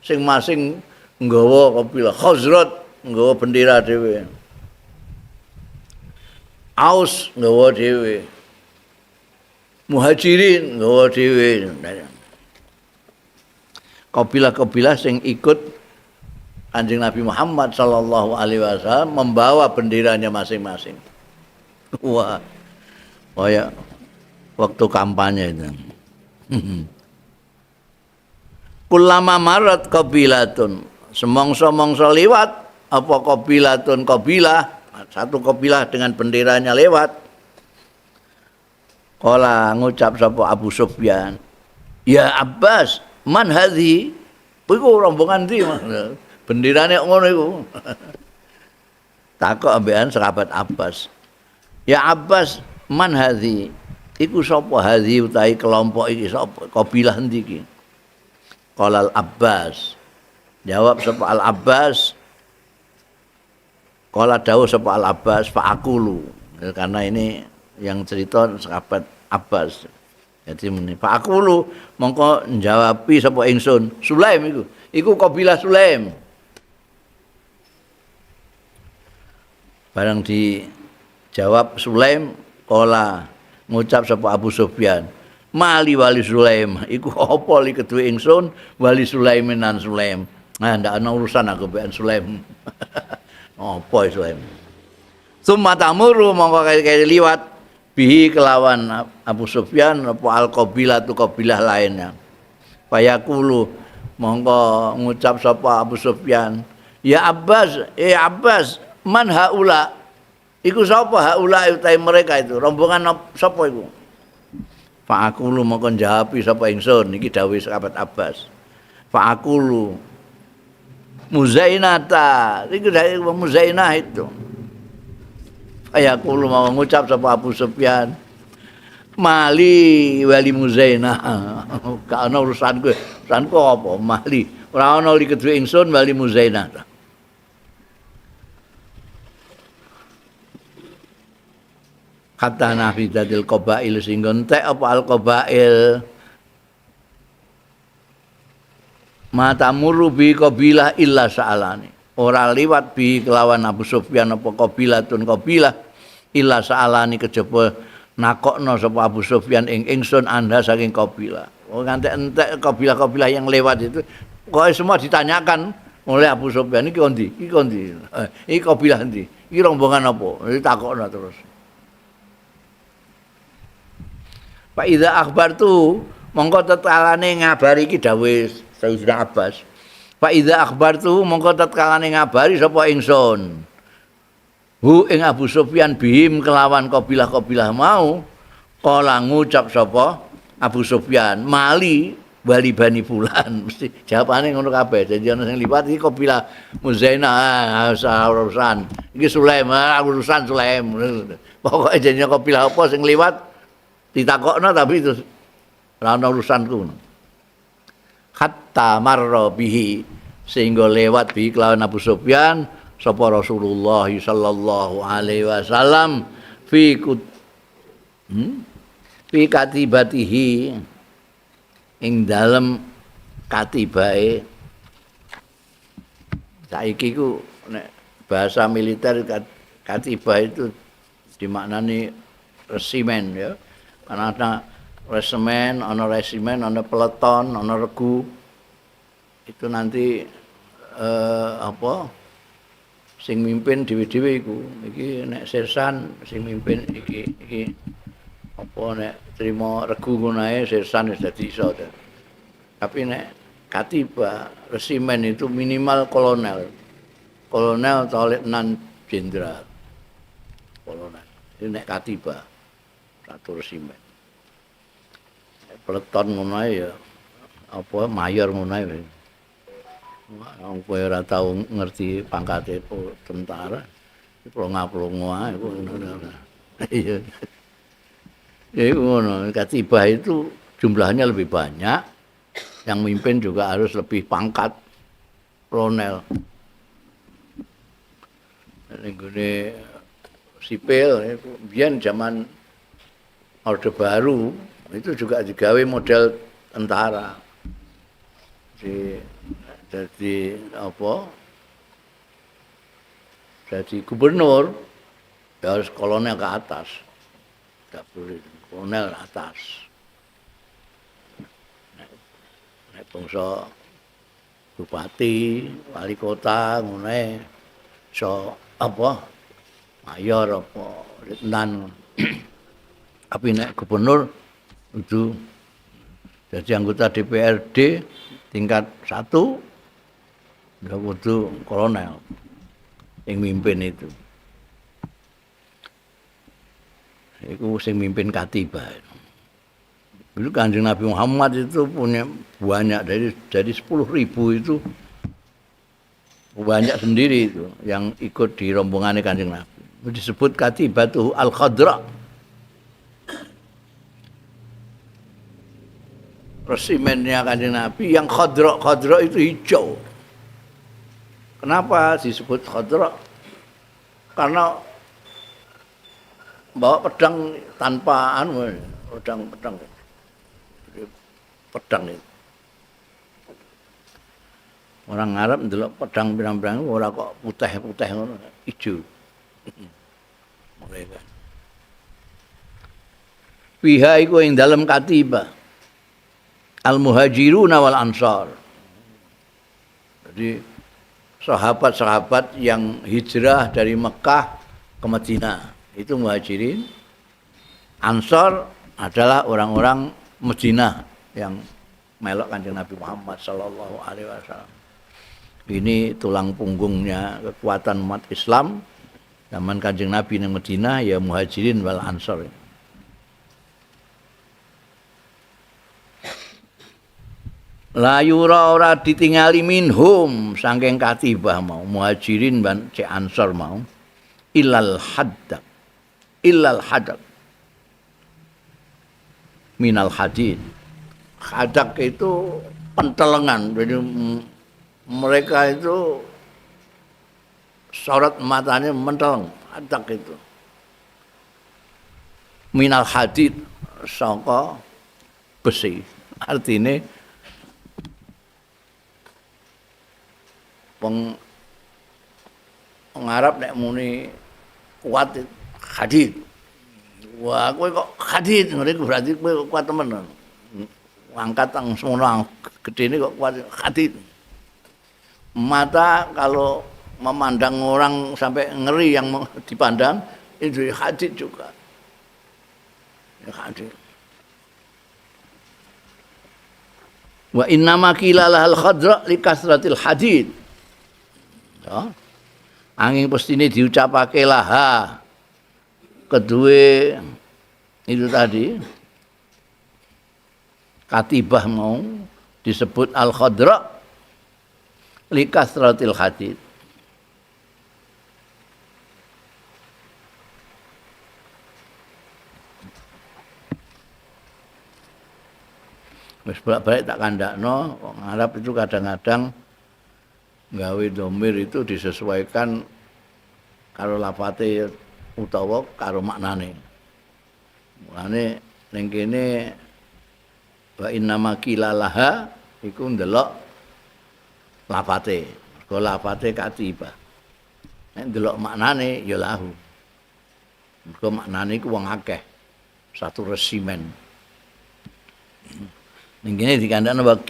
sing-masing nggawa kabilah Khazraj nggawa bendera dhewe Aus nggawa dhewe Muhajirin nggawa dhewe kabilah-kabilah sing ikut Kanjeng Nabi Muhammad sallallahu alaihi wasallam membawa benderanya masing-masing. Wah. Kayak waktu kampanye itu. Kullama marat qabilatun, semongso-mongso liwat apa qabilatun qabilah, satu qabilah dengan benderanya lewat. Kala ngucap sapa Abu Sufyan, "Ya Abbas, man hadhi?" Iku rombongan ndi, Mas? Benderane ngono iku. Takok ambekan sahabat Abbas. Ya Abbas, man hadhi? Iku sapa hadhi utahe kelompok iki sapa? Kabilah endi iki? Qala Al-Abbas. Jawab sapa Al-Abbas. Qala dawuh sapa Al-Abbas fa'akulu. Karena ini yang cerita sahabat Abbas. Jadi muni fa'akulu mongko njawabi sapa ingsun. Sulaim iku. Iku kabilah Sulaim. Barang dijawab Sulaim, kala ngucap sapa Abu Sufyan, "Mali wali Sulaim, iku apa li kedue ingsun wali Sulaiman Sulaim." Nah, ndak ana urusan aku mbek Sulaim. Apa Sulaim? Summa tamuru mongko kaya liwat bihi kelawan Abu Sufyan apa al-qabilah tu qabilah lainnya. Fayaqulu mongko ngucap sapa Abu Sufyan, "Ya Abbas, Abbas, man haula?" Iku sapa haula utahe mereka itu? Rombongan sapa iku? Fa'aqulu mongko njawabi sapa ingsun iki dawuh sahabat Abbas. Fa'aqulu Muzainata, iku dawuh Muzainah itu. Fa'aqulu mau ngucap sapa Abu Sufyan, "Mali wali Muzainah." Gak ana urusanku. Urusanku apa? Mali. Ora ana li kedue ingsun wali Muzainah. kata nafidatil qabail sehingga entek apa al qabail mata muru bi qabilah illa sa'alani ora liwat bi kelawan Abu Sufyan apa qabilatun qabilah illa sa'alani kejaba nakokno sapa Abu Sufyan ing ingsun anda saking qabilah nganti entek qabilah-qabilah yang lewat itu kok semua ditanyakan oleh Abu Sufyan iki kondi iki qabilah ndi iki rombongan apa ditakokno terus Fa iza akhbartu mongko tatkalane ngabari iki dawuh Sayyidina Abbas. Fa iza akhbartu mongko tatkalane ngabari sapa ingsun. Hu ing Abu Sufyan bihim kelawan kabilah-kabilah mau kala ngucap sapa Abu Sufyan mali wali Bani Fulan mesti jawabane ngono kabeh. Dadi ana sing liwat iki kabilah Muzainah urusan. Iki Sulaim urusan Sulaim. Pokoke jenenge kabilah apa sing liwat ditakokno tapi itu ora ana urusanku. Hatta marra bihi sehingga lewat bi kelawan Abu Sufyan sapa Rasulullah sallallahu alaihi wasallam fi katibatihi ing dalem katibae saiki ku nek bahasa militer katibah itu dimaknani resimen ya. Karena ada resimen, ada peleton, ada regu. Itu nanti sing mimpin dhewe-dhewe iku. Iki nek sersan sing mimpin iki nek trimo regu ngono ae sersan wis dadi iso. Tapi nek katiba resimen itu minimal kolonel. Kolonel atau letnan jenderal. Kolonel. Ini nek katiba satu resimen. Peleton ngono ya apa mayor ngono ae. Wong kowe ora tau ngerti pangkate tentara. Plonga-plongo ae ngono. Iya. Ya ngono, katibah itu jumlahnya lebih banyak. Yang mimpin juga harus lebih pangkat kolonel. Ini sipil biyen zaman Orde Baru itu juga digawe model tentara. Jadi apa? Jadi gubernur ya harus kolonel ke atas. Tidak boleh kolonel atas. Nek bangsa bupati, wali kota ngene so apa? Mayor apa letnan. Tapi nek gubernur itu jadi anggota DPRD tingkat 1 nggak kudu kolonel yang mimpin itu. Itu sing mimpin katibah. Dulu Kanjeng Nabi Muhammad itu punya banyak dari 10.000 itu banyak sendiri itu yang ikut di rombongannya Kanjeng Nabi. Disebut Katibatu Al-Khadra. Resimennya Kanjeng Nabi yang khadra itu hijau. Kenapa disebut khadra? Karena bawa pedang tanpa pedang itu. Orang Arab ndelok pedang pirang-pirang ora kok putih-putih ngono, ijo. Mereka. Fiha iku ing dalem katibah Al-Muhajiruna wal Ansar. Jadi sahabat-sahabat yang hijrah dari Mekah ke Madinah itu Muhajirin. Ansar adalah orang-orang Madinah yang melok Kanjeng Nabi Muhammad sallallahu alaihi wasallam. Ini tulang punggungnya kekuatan umat Islam zaman Kanjeng Nabi di Madinah ya Muhajirin wal Ansar. La yura ora ditingali minhum saking katibah mau Muhajirin ban cek Ansor mau illal hadd minal hadid. Hadak itu pentelengan. Jadi mereka itu sorot matanya menteleng. Hadak itu minal hadid saka besi. Artine wong Arab nek muni kuat hadid. Wah, kowe kok hadid ngene berarti kowe kuat temen. Angkat yang semono gedene kok kuat hadid. Mata kalau memandang orang sampai ngeri yang dipandang itu hadid juga. Hadid. Wa innama qila lahal khadra li kasratil hadid. Ya. Angin pestine diucapake laha. Kedua itu tadi katibah mau disebut al khadra li kasratil hadid. Wis bolak-balik tak kandakno, wong Arab itu kadang-kadang gawe domir itu disesuaikan karo lafate utawa karo maknane. Mulane ning kene wa innama kilalaha iku ndelok lafate. Mergo lafate katibah. Nek ndelok maknane ya lahu. Mergo maknane iku wong akeh. Satu resimen. Ning kene dikandakno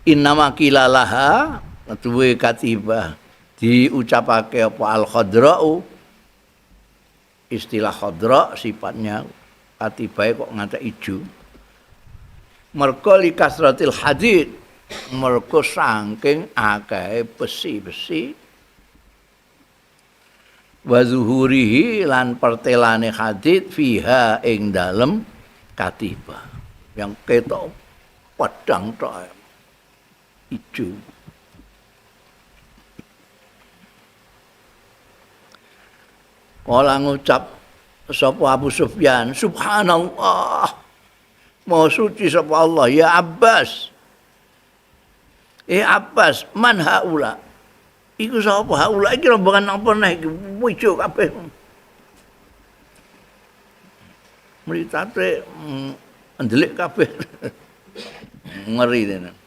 innama kilalaha duwe katibah diucapake apa al khadra'u istilah khadra sifatnya katibahe kok ngantek ijo mergo li kasratil hadid mergo saking akeh besi-besi wa zuhurihi lan pertelane hadid fiha ing dalem katibah yang ketok padang tok ijo. Kala ngucap sapa Abu Sufyan, subhanallah. Maha suci sapa Allah, ya Abbas. Abbas, man haula? Iku sapa haula? Iki rombongan apa neh iki? Wijo kabeh. Mritate ndelik kabeh. Ngeri tenan.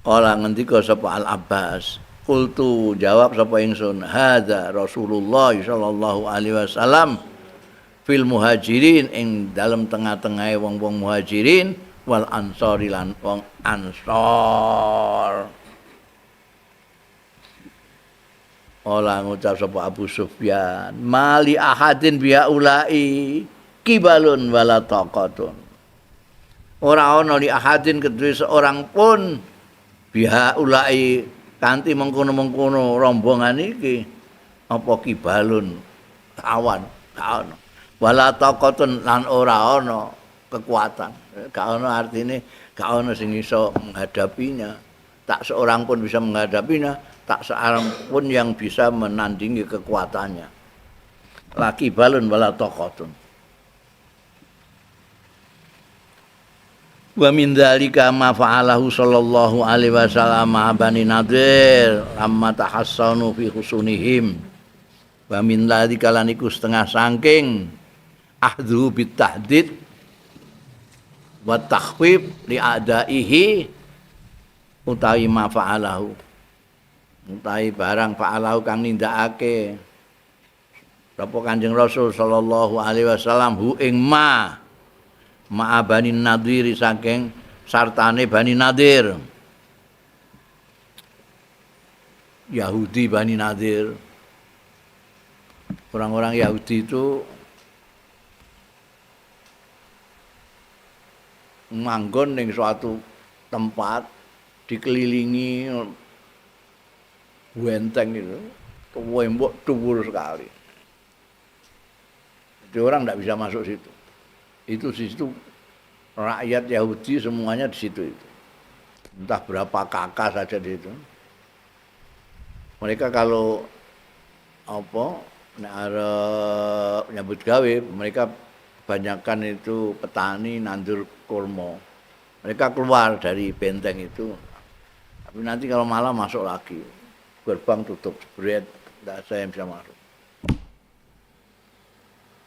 Kala ngendika sapa Al Abbas, qultu jawab sapa ingsun, hadza Rasulullah sallallahu alaihi wasallam fil muhajirin ing dalam tengah-tengahe wong-wong muhajirin wal ansari lan wong ansor. Ola ngucap sapa Abu Sufyan, mali ahadin biya ulai kibalun wala taqatun. Ora ana li ahadin kedue seorang pun biha ulai kanthi mengkono-mengkono rombongan iki apa kibalun awan gak ana. Wala taqatun lan ora ana kekuatan. Gak ana artine gak ana sing iso menghadapinya. Tak seorang pun bisa menghadapinya, tak seorang pun yang bisa menandingi kekuatannya. Laki balun wala taqatun. Wa min dzalika ma fa'alahu sallallahu alaihi wasallam Bani Nadir amma tahassanu fi husunihim. Wa min dzalika lan iku setengah saking ahdhu bit tahdid wa takhwif li adaihi utawi ma fa'alahu. Utawi barang fa'alahu kang nindakake sapa Kanjeng Rasul sallallahu alaihi wasallam hu ing ma Bani Nadir saking sartane Bani Nadir. Yahudi Bani Nadir. Orang-orang Yahudi itu manggon ning suatu tempat dikelilingi benteng itu, tembok dhuwur sekali. Jadi orang tidak bisa masuk situ. Itu di situ rakyat Yahudi semuanya di situ itu. Entah berapa kakak saja di situ. Mereka kalau apa nek arep nyambut gawe, mereka kebanyakan itu petani nandur kurma. Mereka keluar dari benteng itu. Tapi nanti kalau malam masuk lagi. Gerbang tutup jebret, tidak saya yang bisa masuk.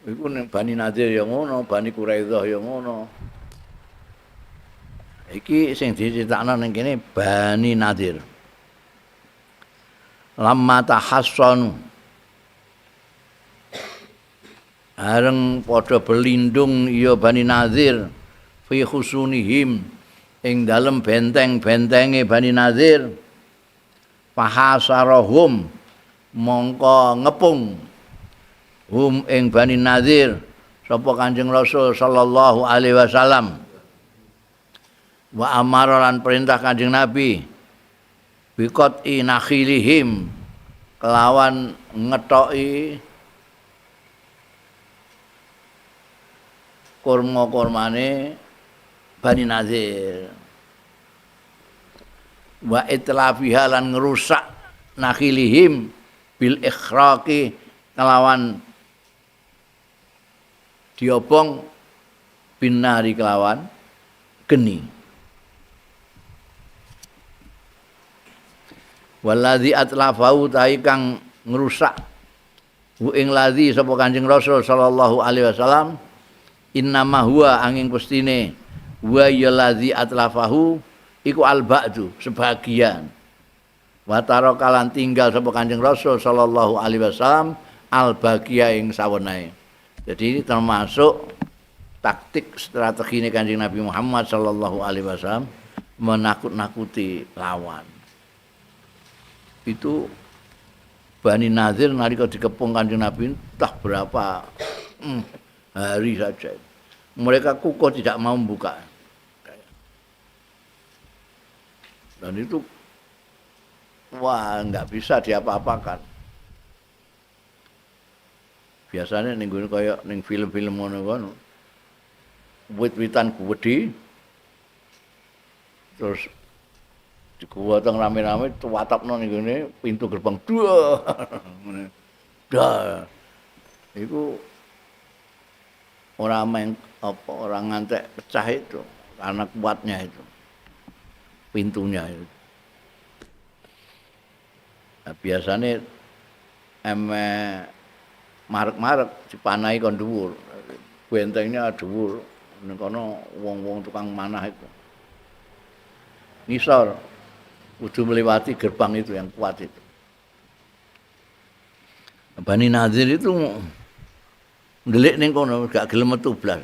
Iku ning Bani Nadir ya ngono, Bani Quraidah ya ngono. Iki sing diceritakno ning kene Bani Nadir. Lamma tahassanu areng padha berlindung ya Bani Nadir fi khusunihim ing dalem benteng-bentenge Bani Nadir fahasarahum mongko ngepung hum ing Bani Nadir sapa Kanjeng Rasul sallallahu alaihi wasallam wa amara lan perintah Kanjeng Nabi biqati nakhilihim kelawan ngetoki kurma-kurmane Bani Nadir wa itlafiha lan ngerusak nakhilihim bil ikhraqi kelawan diobong binari kelawan geni waladzi atlafahu ta'i kang ngrusak hu ing ladzi sapa Kanjeng Rasul sallallahu alaihi wasallam innama huwa angin pestine wa ya ladzi atlafahu iku al-ba'du sebagian wa tarakalan tinggal sapa Kanjeng Rasul sallallahu alaihi wasallam al-baqiya ing sawenae. Jadi ini termasuk taktik strategi Kanjeng Nabi Muhammad sallallahu alaihi wasallam menakut-nakuti lawan. Itu Bani Nadir nalika dikepung Kanjeng Nabi entah berapa hari saja. Mereka kukuh tidak mau membuka. Dan itu wah nggak bisa diapa-apakan. Biasanya ning ngene kaya ning film-film ngono-ngono. Wit-witan gedhe. Terus dikuwateng rame-rame tuwatapno ning ngene pintu gerbang. Ngene. Dah. Iku orang ngantek pecah itu karena kuatnya itu pintunya itu. Nah, biasanya marek-marek dipanai kon dhuwur. Bentengnya dhuwur. Ning kono wong-wong tukang manah itu. Ngisor kudu melewati gerbang itu yang kuat itu. Bani Nadir itu ndelik ning kono gak gelem metu blas.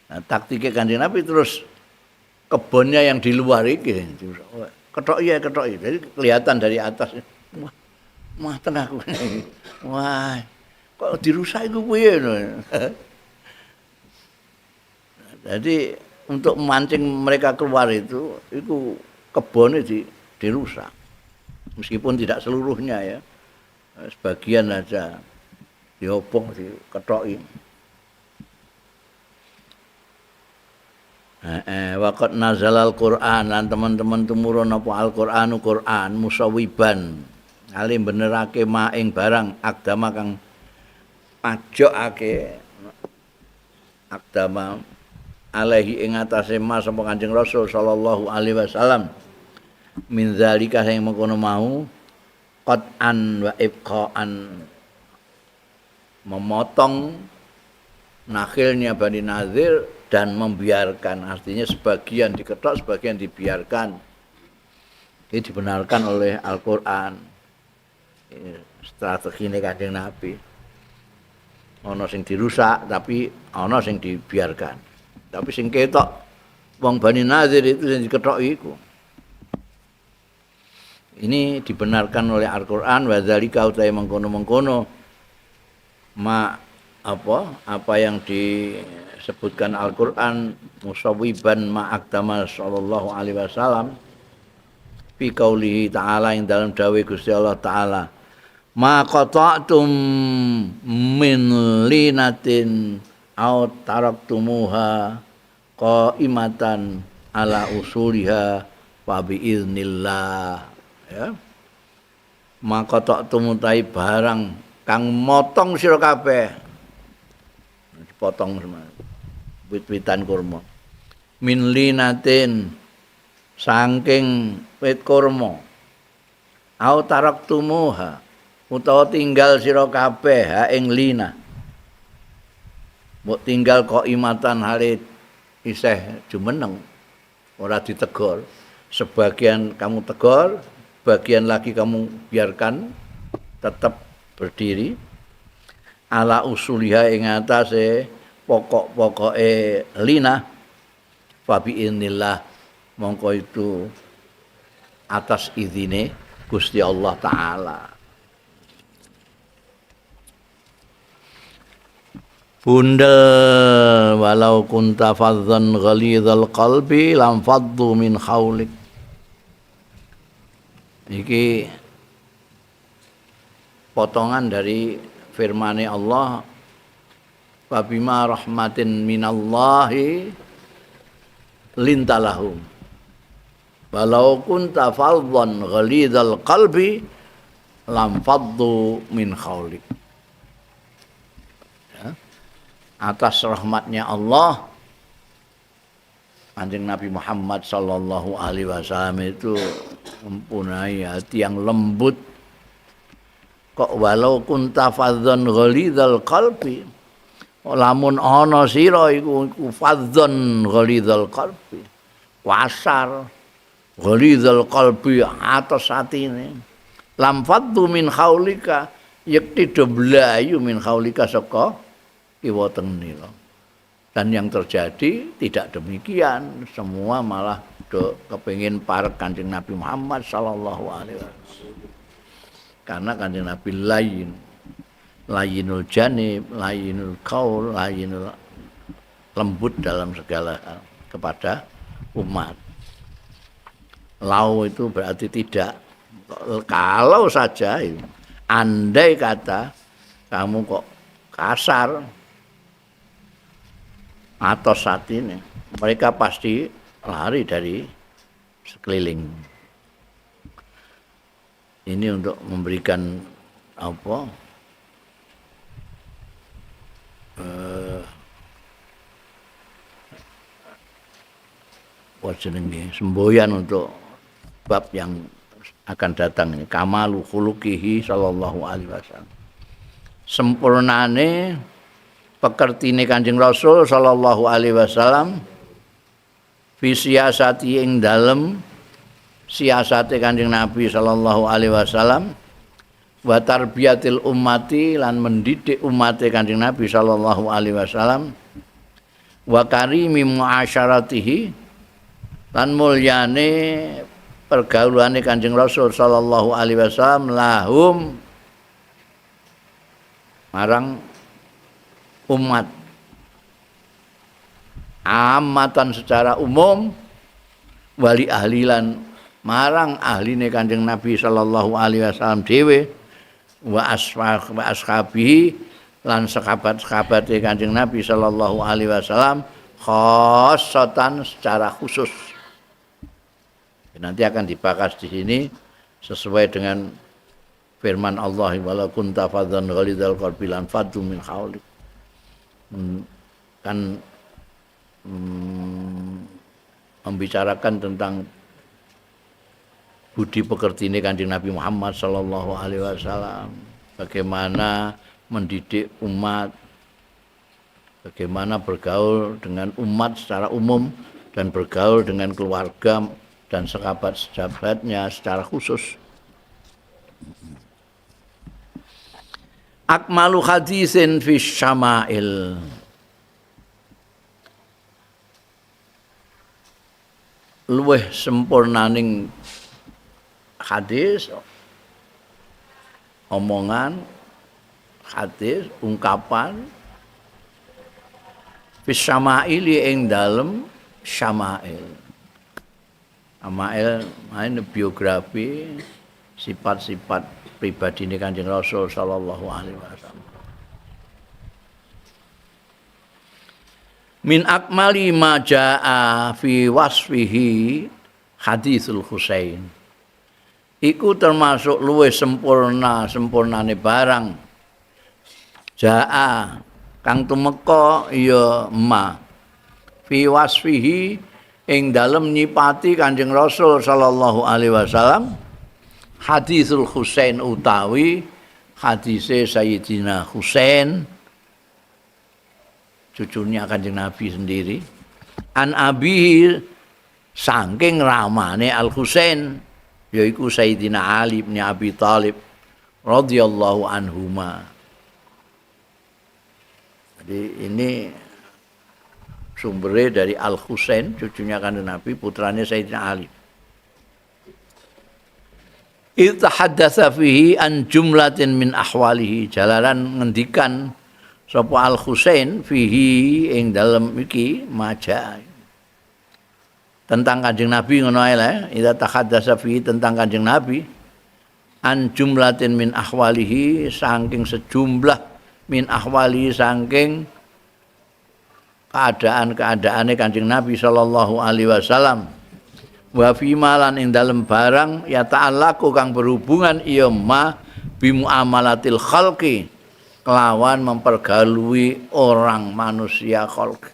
Nah, taktiknya Kanjeng Nabi terus kebunnya yang di luar iki ketok iya. Jadi kelihatan dari atas. Wah tengah kowe. Wah, kok dirusak iku piye ngono. Jadi untuk memancing mereka keluar itu kebunnya dirusak. Meskipun tidak seluruhnya ya. Sebagian aja diobong, diketoki. Waqat nazalal Qur'an lan teman-teman tumurun apa Al-Qur'anu Qur'an musawiban alim benerake maing barang agdama kang pajokake agdama alaihi ing atase mas sapa Kanjeng Rasul sallallahu alaihi wasallam min zalika sing mengkono mau qat'an wa ibqa'an memotong nakhilnya Bani Nadir dan membiarkan, artinya sebagian diketok, sebagian dibiarkan. Ini dibenarkan oleh Al-Qur'an. Strategi ini Kanjeng Nabi. Ana sing dirusak tapi ana sing dibiarkan. Tapi sing ketok wong Bani Nadir itu sing diketok iku. Ini dibenarkan oleh Al-Qur'an wa dzalika utahe mengkono-mengkono apa yang disebutkan Al-Qur'an musawiban ma'akdama sallallahu alaihi wasallam fi qaulihi ta'ala ing dalam dawuh Gusti Allah taala ma qata'tum min linatin aw taraktumuha qaimatan ala usuliha wa bi iznillah ya ma qata'tum tai barang kang motong sira kabeh dipotong semua wit-witan kurma min linatin saking wit kurma au taraktumuha utawa tinggal sira kabeh ha ing lina mbok tinggal qaimatan hale isih jumeneng ora ditegur. Sebagian kamu tegur, bagian lagi kamu biarkan tetap berdiri ala usuliha ing atase pokok-pokoke lina fabi innillah mongko itu atas izine Gusti Allah taala. Bunda walau kunta fadzan ghalidhal qalbi lam faddu min khaulik. Iki potongan dari firman Allah wa bima rahmatin minallahi lintalahum walau kunta fadzan ghalidhal qalbi lam faddu min khaulik. Atas rahmatnya Allah, Kanjeng Nabi Muhammad sallallahu alaihi wasallam itu mempunyai hati yang lembut. Kok walau kunta fadzan ghalidhal qalbi, lamun ana sira iku fadzan ghalidhal qalbi, kasar ghalidhal qalbi atas atine, lam faddu min khaulika, yakti do blayu min khaulika saka kiwa tengnira. Dan yang terjadi tidak demikian, semua malah do kepengin parek Kanjeng Nabi Muhammad sallallahu alaihi wasallam. Karena Kanjeng Nabi layinul janib, layinul qaul, layinul lembut dalam segala hal kepada umat. Lau itu berarti tidak. Kalau saja andai kata kamu kok kasar atau saat ini, mereka pasti lari dari sekeliling. Ini untuk memberikan apa? Semboyan untuk bab yang akan datang ini. Kamalu khuluqihi sallallahu alaihi wasallam. Sempurnane pekertine Kanjeng Rasul sallallahu alaihi wasallam fi siasati ing dalem siasate Kanjeng Nabi sallallahu alaihi wasallam wa tarbiyatil ummati lan mendidik umate Kanjeng Nabi sallallahu alaihi wasallam wa karimi muasyaratihi lan mulyane pergaulane Kanjeng Rasul sallallahu alaihi wasallam lahum marang umat amatan secara umum wali ahlilan marang ahline Kanjeng Nabi sallallahu alaihi wasallam dhewe wa ashabihi lan sahabat-sahabate Kanjeng Nabi sallallahu alaihi wasallam khassatan secara khusus. Nanti akan dibahas di sini sesuai dengan firman Allah wala kunta fadzan ghalidhal qalbi lan faddu min haulik. Kan membicarakan tentang budi pekerti ini Kanjeng Nabi Muhammad sallallahu alaihi wasallam, bagaimana mendidik umat, bagaimana bergaul dengan umat secara umum dan bergaul dengan keluarga dan sahabat-sahabatnya secara khusus. Akmalu hadisin fi syama'il. Luweh sempurnaning hadis, omongan, hadis, ungkapan fi syama'ili ing dalem syama'il. Syama'il main biografi, sifat-sifat pribadi ini Kanjeng Rasul sallallahu alaihi wasallam. Min akmali ma jaa fi wasfihi hadisul Husain. Iku termasuk luwih sempurnane barang jaa kang tumeka ya ma fi wasfihi ing dalem nyipati Kanjeng Rasul sallallahu alaihi wasallam hadisul Husain utawi hadise Sayyidina Husain cucunya Kanjeng Nabi sendiri. An Abi saking ramane Al Husain yaiku Sayyidina Ali bin Abi Thalib radhiyallahu anhuma. Jadi ini sumbernya dari Al Husain, cucunya Kanjeng Nabi, putranya Sayyidina Ali. Itahaddatsa fihi an jumlatin min ahwalihi, jalaran ngendikan sapa Al Husain fihi ing dalem iki maja tentang Kanjeng Nabi ngono ae lah. Ida tahaddatsa fihi tentang Kanjeng Nabi an jumlatin min ahwalihi, saking sejumlah min ahwali, saking keadaan-keadaane Kanjeng Nabi sallallahu alaihi wasallam. Wa fi malan ing dalem barang ya ta'allaqu kang berhubungan iya ma bi muamalatil khalqi, kelawan mempergalui orang manusia khalq,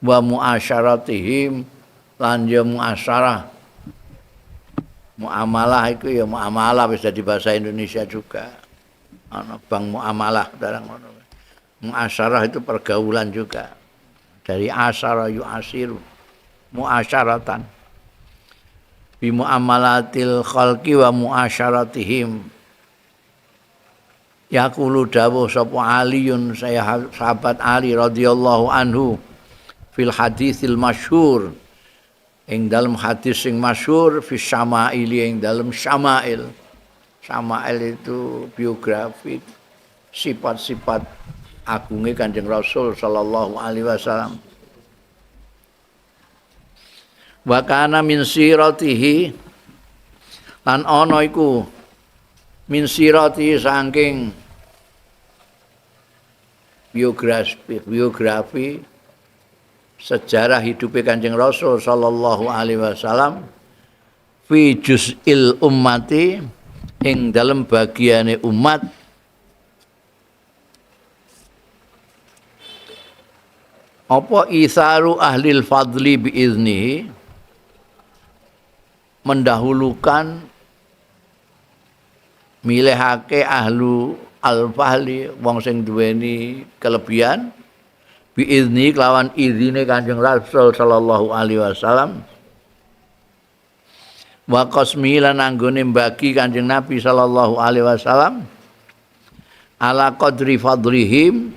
wa muasyaratihim lan ya muasyarah. Muamalah itu ya muamalah bisa di bahasa Indonesia juga. Ana bang muamalah barang ngono. Muasyarah itu pergaulan juga. Dari asyara yu'asiru muasyaratan. Bi muamalatil khalqi wa muasyaratihim. Yaqulu dawuh sapa Aliun, saya sahabat Ali radhiyallahu anhu, fil hadisil masyhur ing dalam hadis sing masyhur, fi syama'il ing dalam syama'il. Syama'il itu biografi sifat-sifat agungnya Kanjeng Rasul sallallahu alaihi wasallam. Wa kana min siratihi, lan ana iku min sirati saking biografi sejarah hidupnya Kanjeng Rasul sallallahu alaihi wasallam, fi juz'il ummati ing dalam bagiane umat, apa isaru ahlil fadli biiznihi, mendahulukan milihake ahlu al-fahli, wong sing duweni kelebihan, biizni kelawan izine Kanjeng Rasul sallallahu alaihi wasallam, wa qasmi lan anggone mbagi Kanjeng Nabi sallallahu alaihi wasallam ala qadri fadlihim,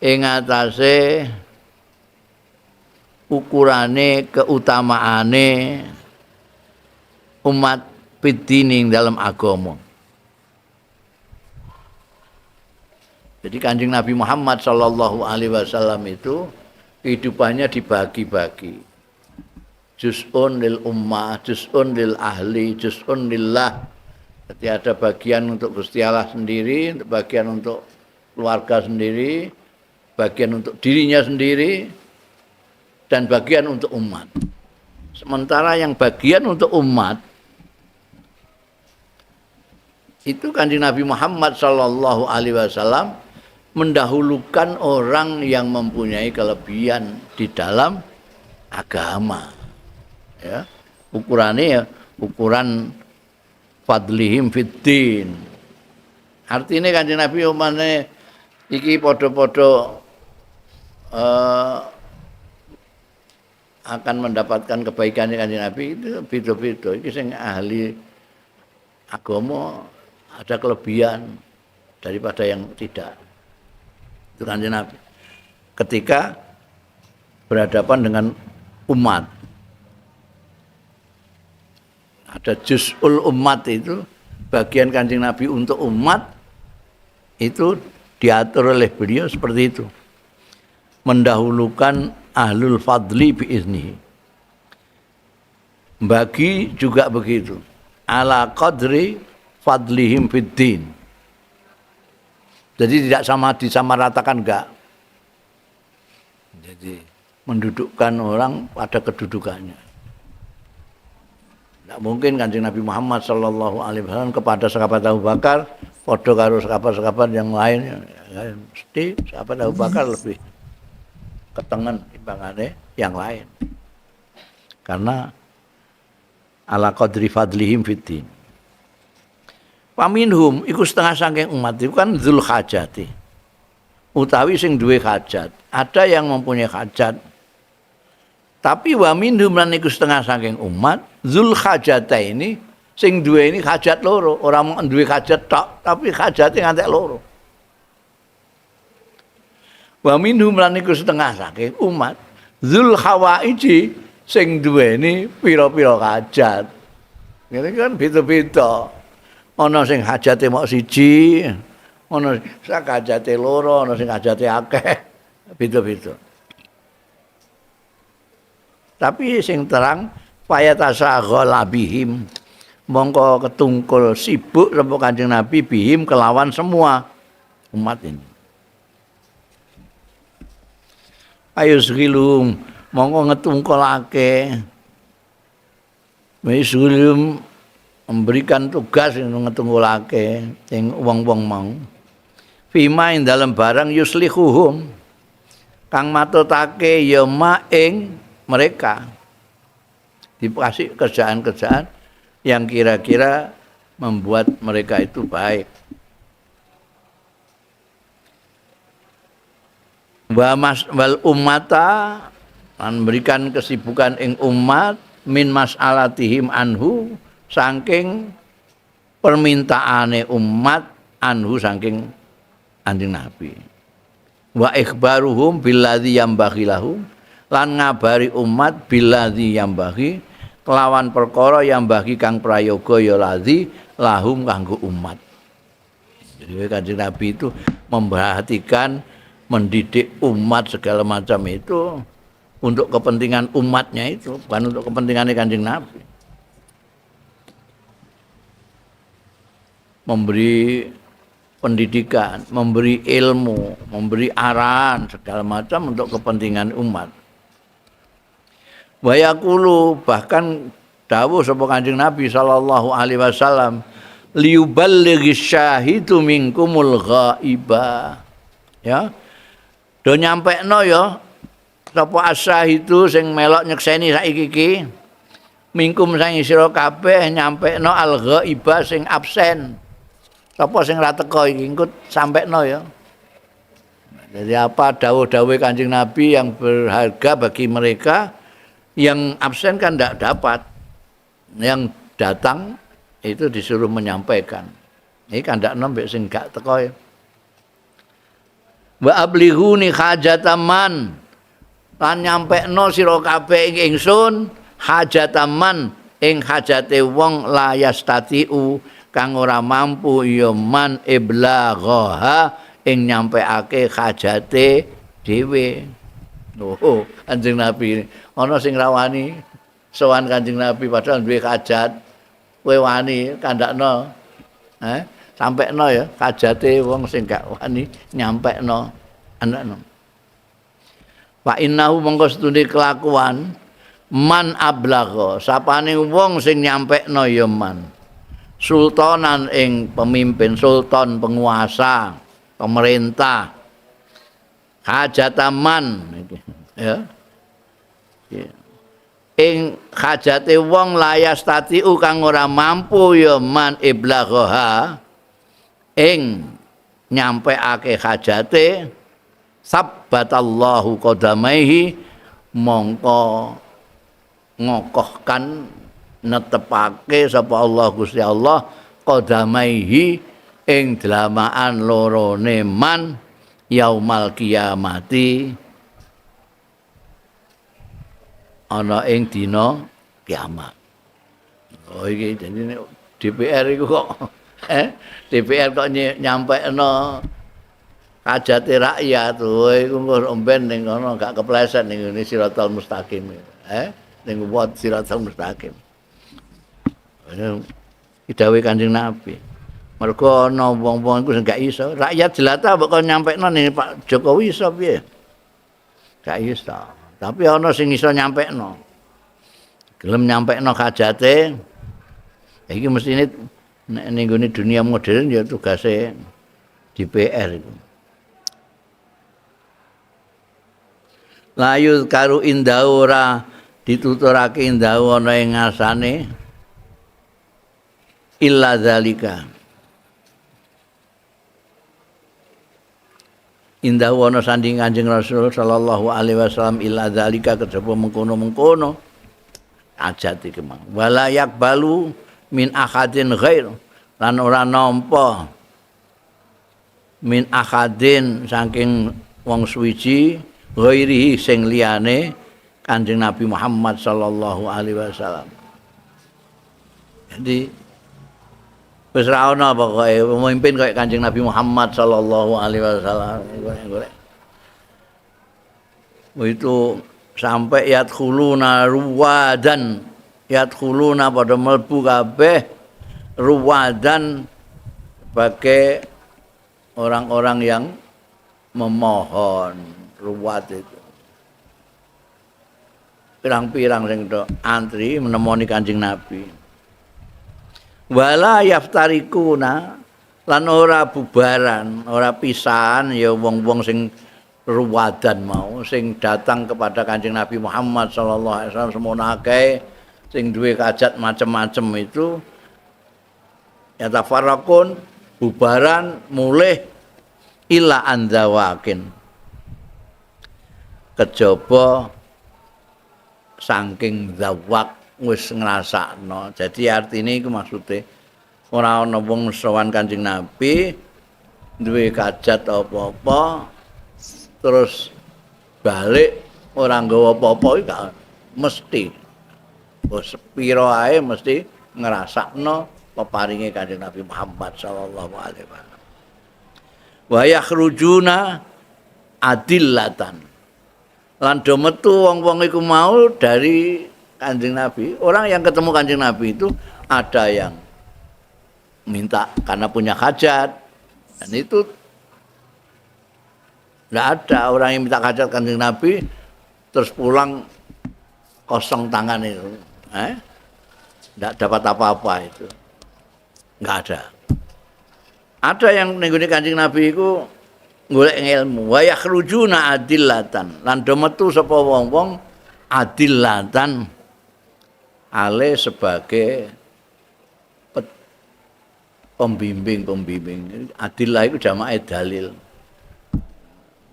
ing atase ukurane keutamaane umat pidining dalam agama. Jadi Kanjeng Nabi Muhammad sallallahu alaihi wasallam itu kehidupannya dibagi-bagi. Juz'un lil ummah, juz'un lil ahli, juz'un lillah. Jadi ada bagian untuk Gusti Allah sendiri, untuk bagian untuk keluarga sendiri, bagian untuk dirinya sendiri, dan bagian untuk umat. Sementara yang bagian untuk umat itu Kanjeng Nabi Muhammad sallallahu alaihi wasallam mendahulukan orang yang mempunyai kelebihan di dalam agama. Ya, ukurannya ya ukuran fadlihim fiddin. Artinya Kanjeng Nabi umane iki padha-padha akan mendapatkan kebaikannya Kanjeng Nabi itu beda-beda. Iki sing ahli agama ada kelebihan daripada yang tidak. Itu Kanjeng Nabi. Ketika berhadapan dengan umat, ada juz'ul umat itu, bagian Kanjeng Nabi untuk umat itu diatur oleh beliau seperti itu. Mendahulukan ahlul fadli biiznihi. Bagi juga begitu. Ala qadri fadlihim fiddin. Jadi tidak sama disamaratakan, enggak. Jadi mendudukkan orang pada kedudukannya. Tidak mungkin Kanjeng Nabi Muhammad sallallahu alaihi wasallam kepada sahabat Abu Bakar padha karo sahabat-sahabat yang lain. Mesti sahabat Abu Bakar lebih ketengen timbangane yang lain. Karena ala qadri fadlihim fiddin. Paminhum iku setengah saking umat itu kan dzul hajati. utawi sing duwe hajat. Ada yang mempunyai hajat. Tapi wa minhum lan iku setengah saking umat zul hajata ini sing duwe ini hajat loro, ora mung duwe hajat tok, tapi hajate ngantek loro. Wa minhum lan iku setengah saking umat zul hawaiji sing duweni pira-pira hajat. Ngene kan beda-beda. Ana sing hajate mok siji, ana sing hajate loro, ana sing hajate akeh. Beda-beda. Tapi sing terang fayatasaghala bihim mongko ketungkul sibuk sapa Kanjeng Nabi bihim kelawan semua umat ini. Ayusghilum mongko ngetungkolake Wisulum memberikan tugas yang ngetungkolake sing wong-wong mau fima ing dalam barang yuslihuhum kang matutake ya ing mereka dikasih kerjaan-kerjaan yang kira-kira membuat mereka itu baik. Wal ummata memberikan kesibukan ing umat min mas'alatihim anhu saking permintaane umat anhu saking Kanjeng Nabi. Wa ikhbaruhum billadzi yambaghi lahum lan ngabari umat billadzi yambaghi kelawan perkara yambaghi kang prayoga ya ladzi lahum kanggo umat. Jadi Kanjeng Nabi itu memperhatikan mendidik umat segala macam itu untuk kepentingan umatnya itu, bukan untuk kepentingan Kanjeng Nabi. Memberi pendidikan, memberi ilmu, memberi arahan segala macam untuk kepentingan umat. Wa yaqulu bahkan dawuh sapa Kanjeng Nabi sallallahu alaihi wasallam liyuballighi syahidu minkumul ghaiba. Ya. Do nyampekno ya sapa asyahidu sing melok nyekseni saiki iki mingkum sang sira kabeh nyampekno al ghaiba sing absen. Sapa sing ra teka iki engko sampekno ya. Jadi apa dawuh-dawuh Kanjeng Nabi yang berharga bagi mereka yang absen kan tidak dapat, yang datang itu disuruh menyampaikan. Ini kan tidak nombek sing gak teko ya. Wa ablighuni hajataman lan nyampekno sira kabeh ing ingsun hajataman ing hajate wong la yastatiu kang ora mampu ya man iblaghaha ing nyampeake hajate dhewe. Oh, Kanjeng Nabi ana sing rawani sowan Kanjeng Nabi padahal duwe hajat, kowe wani kandakno. Sampekno ya hajate wong sing gak wani nyampekno anakno. Fa innahu mongko setune kelakuan man ablagha, sapane wong sing nyampekno ya man. Sultanan ing pemimpin, sultan penguasa, pemerintah. Hajataman ya. Ing hajate wong layas tati kang ora mampu ya man iblaghaha ing nyampeake hajate sabbatallahu qadamaihi mongko ngokohkan netepake sapa Allah Gusti Allah qadamaihi ing dlamaan lorone man yaumal kiamati ana ing dina kiamat. Oh iki dadi DPR iku kok DPR kok nyampekno hajate rakyat. Oh iku omben ning kono gak kepleset ning ngene Siratal Mustaqim. Ning buat Siratal Mustaqim. Iki dawuh Kanjeng Nabi. Mergo ana wong-wong iku sing gak iso. Rakyat jelata kok nyampekno ning Pak Jokowi iso piye? Gak iso. Tapi ana sing iso nyampekno. Gelem nyampekno hajate. Iki mestine ning gone dunia modern ya tugase DPR itu. Layu karu indaura dituturake indahu ana ing ngasane illa zalika. indah ana sanding Kanjeng Rasul sallallahu alaihi wasallam illa dzalika kejaba mengkono-mengkono ajat iki mang wala yakbalu min ahadin ghair lan ora nampa min ahadin saking wong suwiji ghairihi sing liyane Kanjeng Nabi Muhammad sallallahu alaihi wasallam. Jadi wis ra ono pokoke pemimpin kaya Kanjeng Nabi Muhammad sallallahu alaihi wasallam. Itu sampai yadkhuluna ruwadan, yadkhuluna pada mlebu kabeh ruwadan sebagai orang-orang yang memohon. Ruwad itu pirang-pirang sing antri menemoni Kanjeng Nabi. Wala yaftarikuna lan ora bubaran, ora pisahan ya wong-wong sing ruwadan mau sing datang kepada Kanjeng Nabi Muhammad sallallahu alaihi wasallam semono akeh sing duwe hajat macam-macam itu ya tafarraqun bubaran mulih ila andawakin kejaba saking zawak wis ngrasakno. Jadi artine iku maksude ora ana wong sowan Kanjeng Nabi duwe hajat apa-apa terus balik ora nggawa apa-apa iki mesti sepiro ae mesti ngrasakno peparinge Kanjeng Nabi Muhammad sallallahu alaihi wasallam. Wa yakhrujuna adillatan. Lan do metu wong-wong iku mau dari Kanjeng Nabi. Orang yang ketemu Kanjeng Nabi itu ada yang minta karena punya hajat. Dan itu enggak ada orang yang minta hajat Kanjeng Nabi terus pulang kosong tangan itu. Enggak dapat apa-apa itu. Enggak ada. Ada yang ning Kanjeng Nabi itu golek ilmu wa yakhrujuna adillatan lan do metu sapa wong-wong adillatan ale sebagai pembimbing adillah itu jamake dalil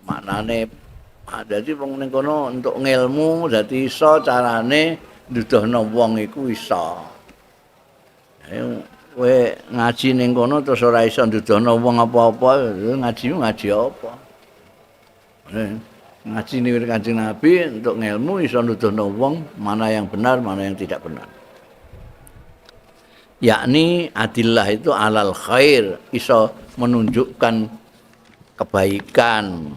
maknane dadi wong ning kono entuk ngilmu dadi iso carane nduduhno wong iku iso kowe ngaji ning kono terus ora iso ndudono wong apa-apa, ngaji apa? Ngaji ning Kanjeng Nabi untuk ngilmu iso ndudono wong mana yang benar, mana yang tidak benar. Yakni adillah itu alal khair, iso menunjukkan kebaikan.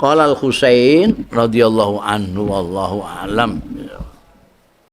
Qala al-Husain radhiyallahu anhu wallahu a'lam.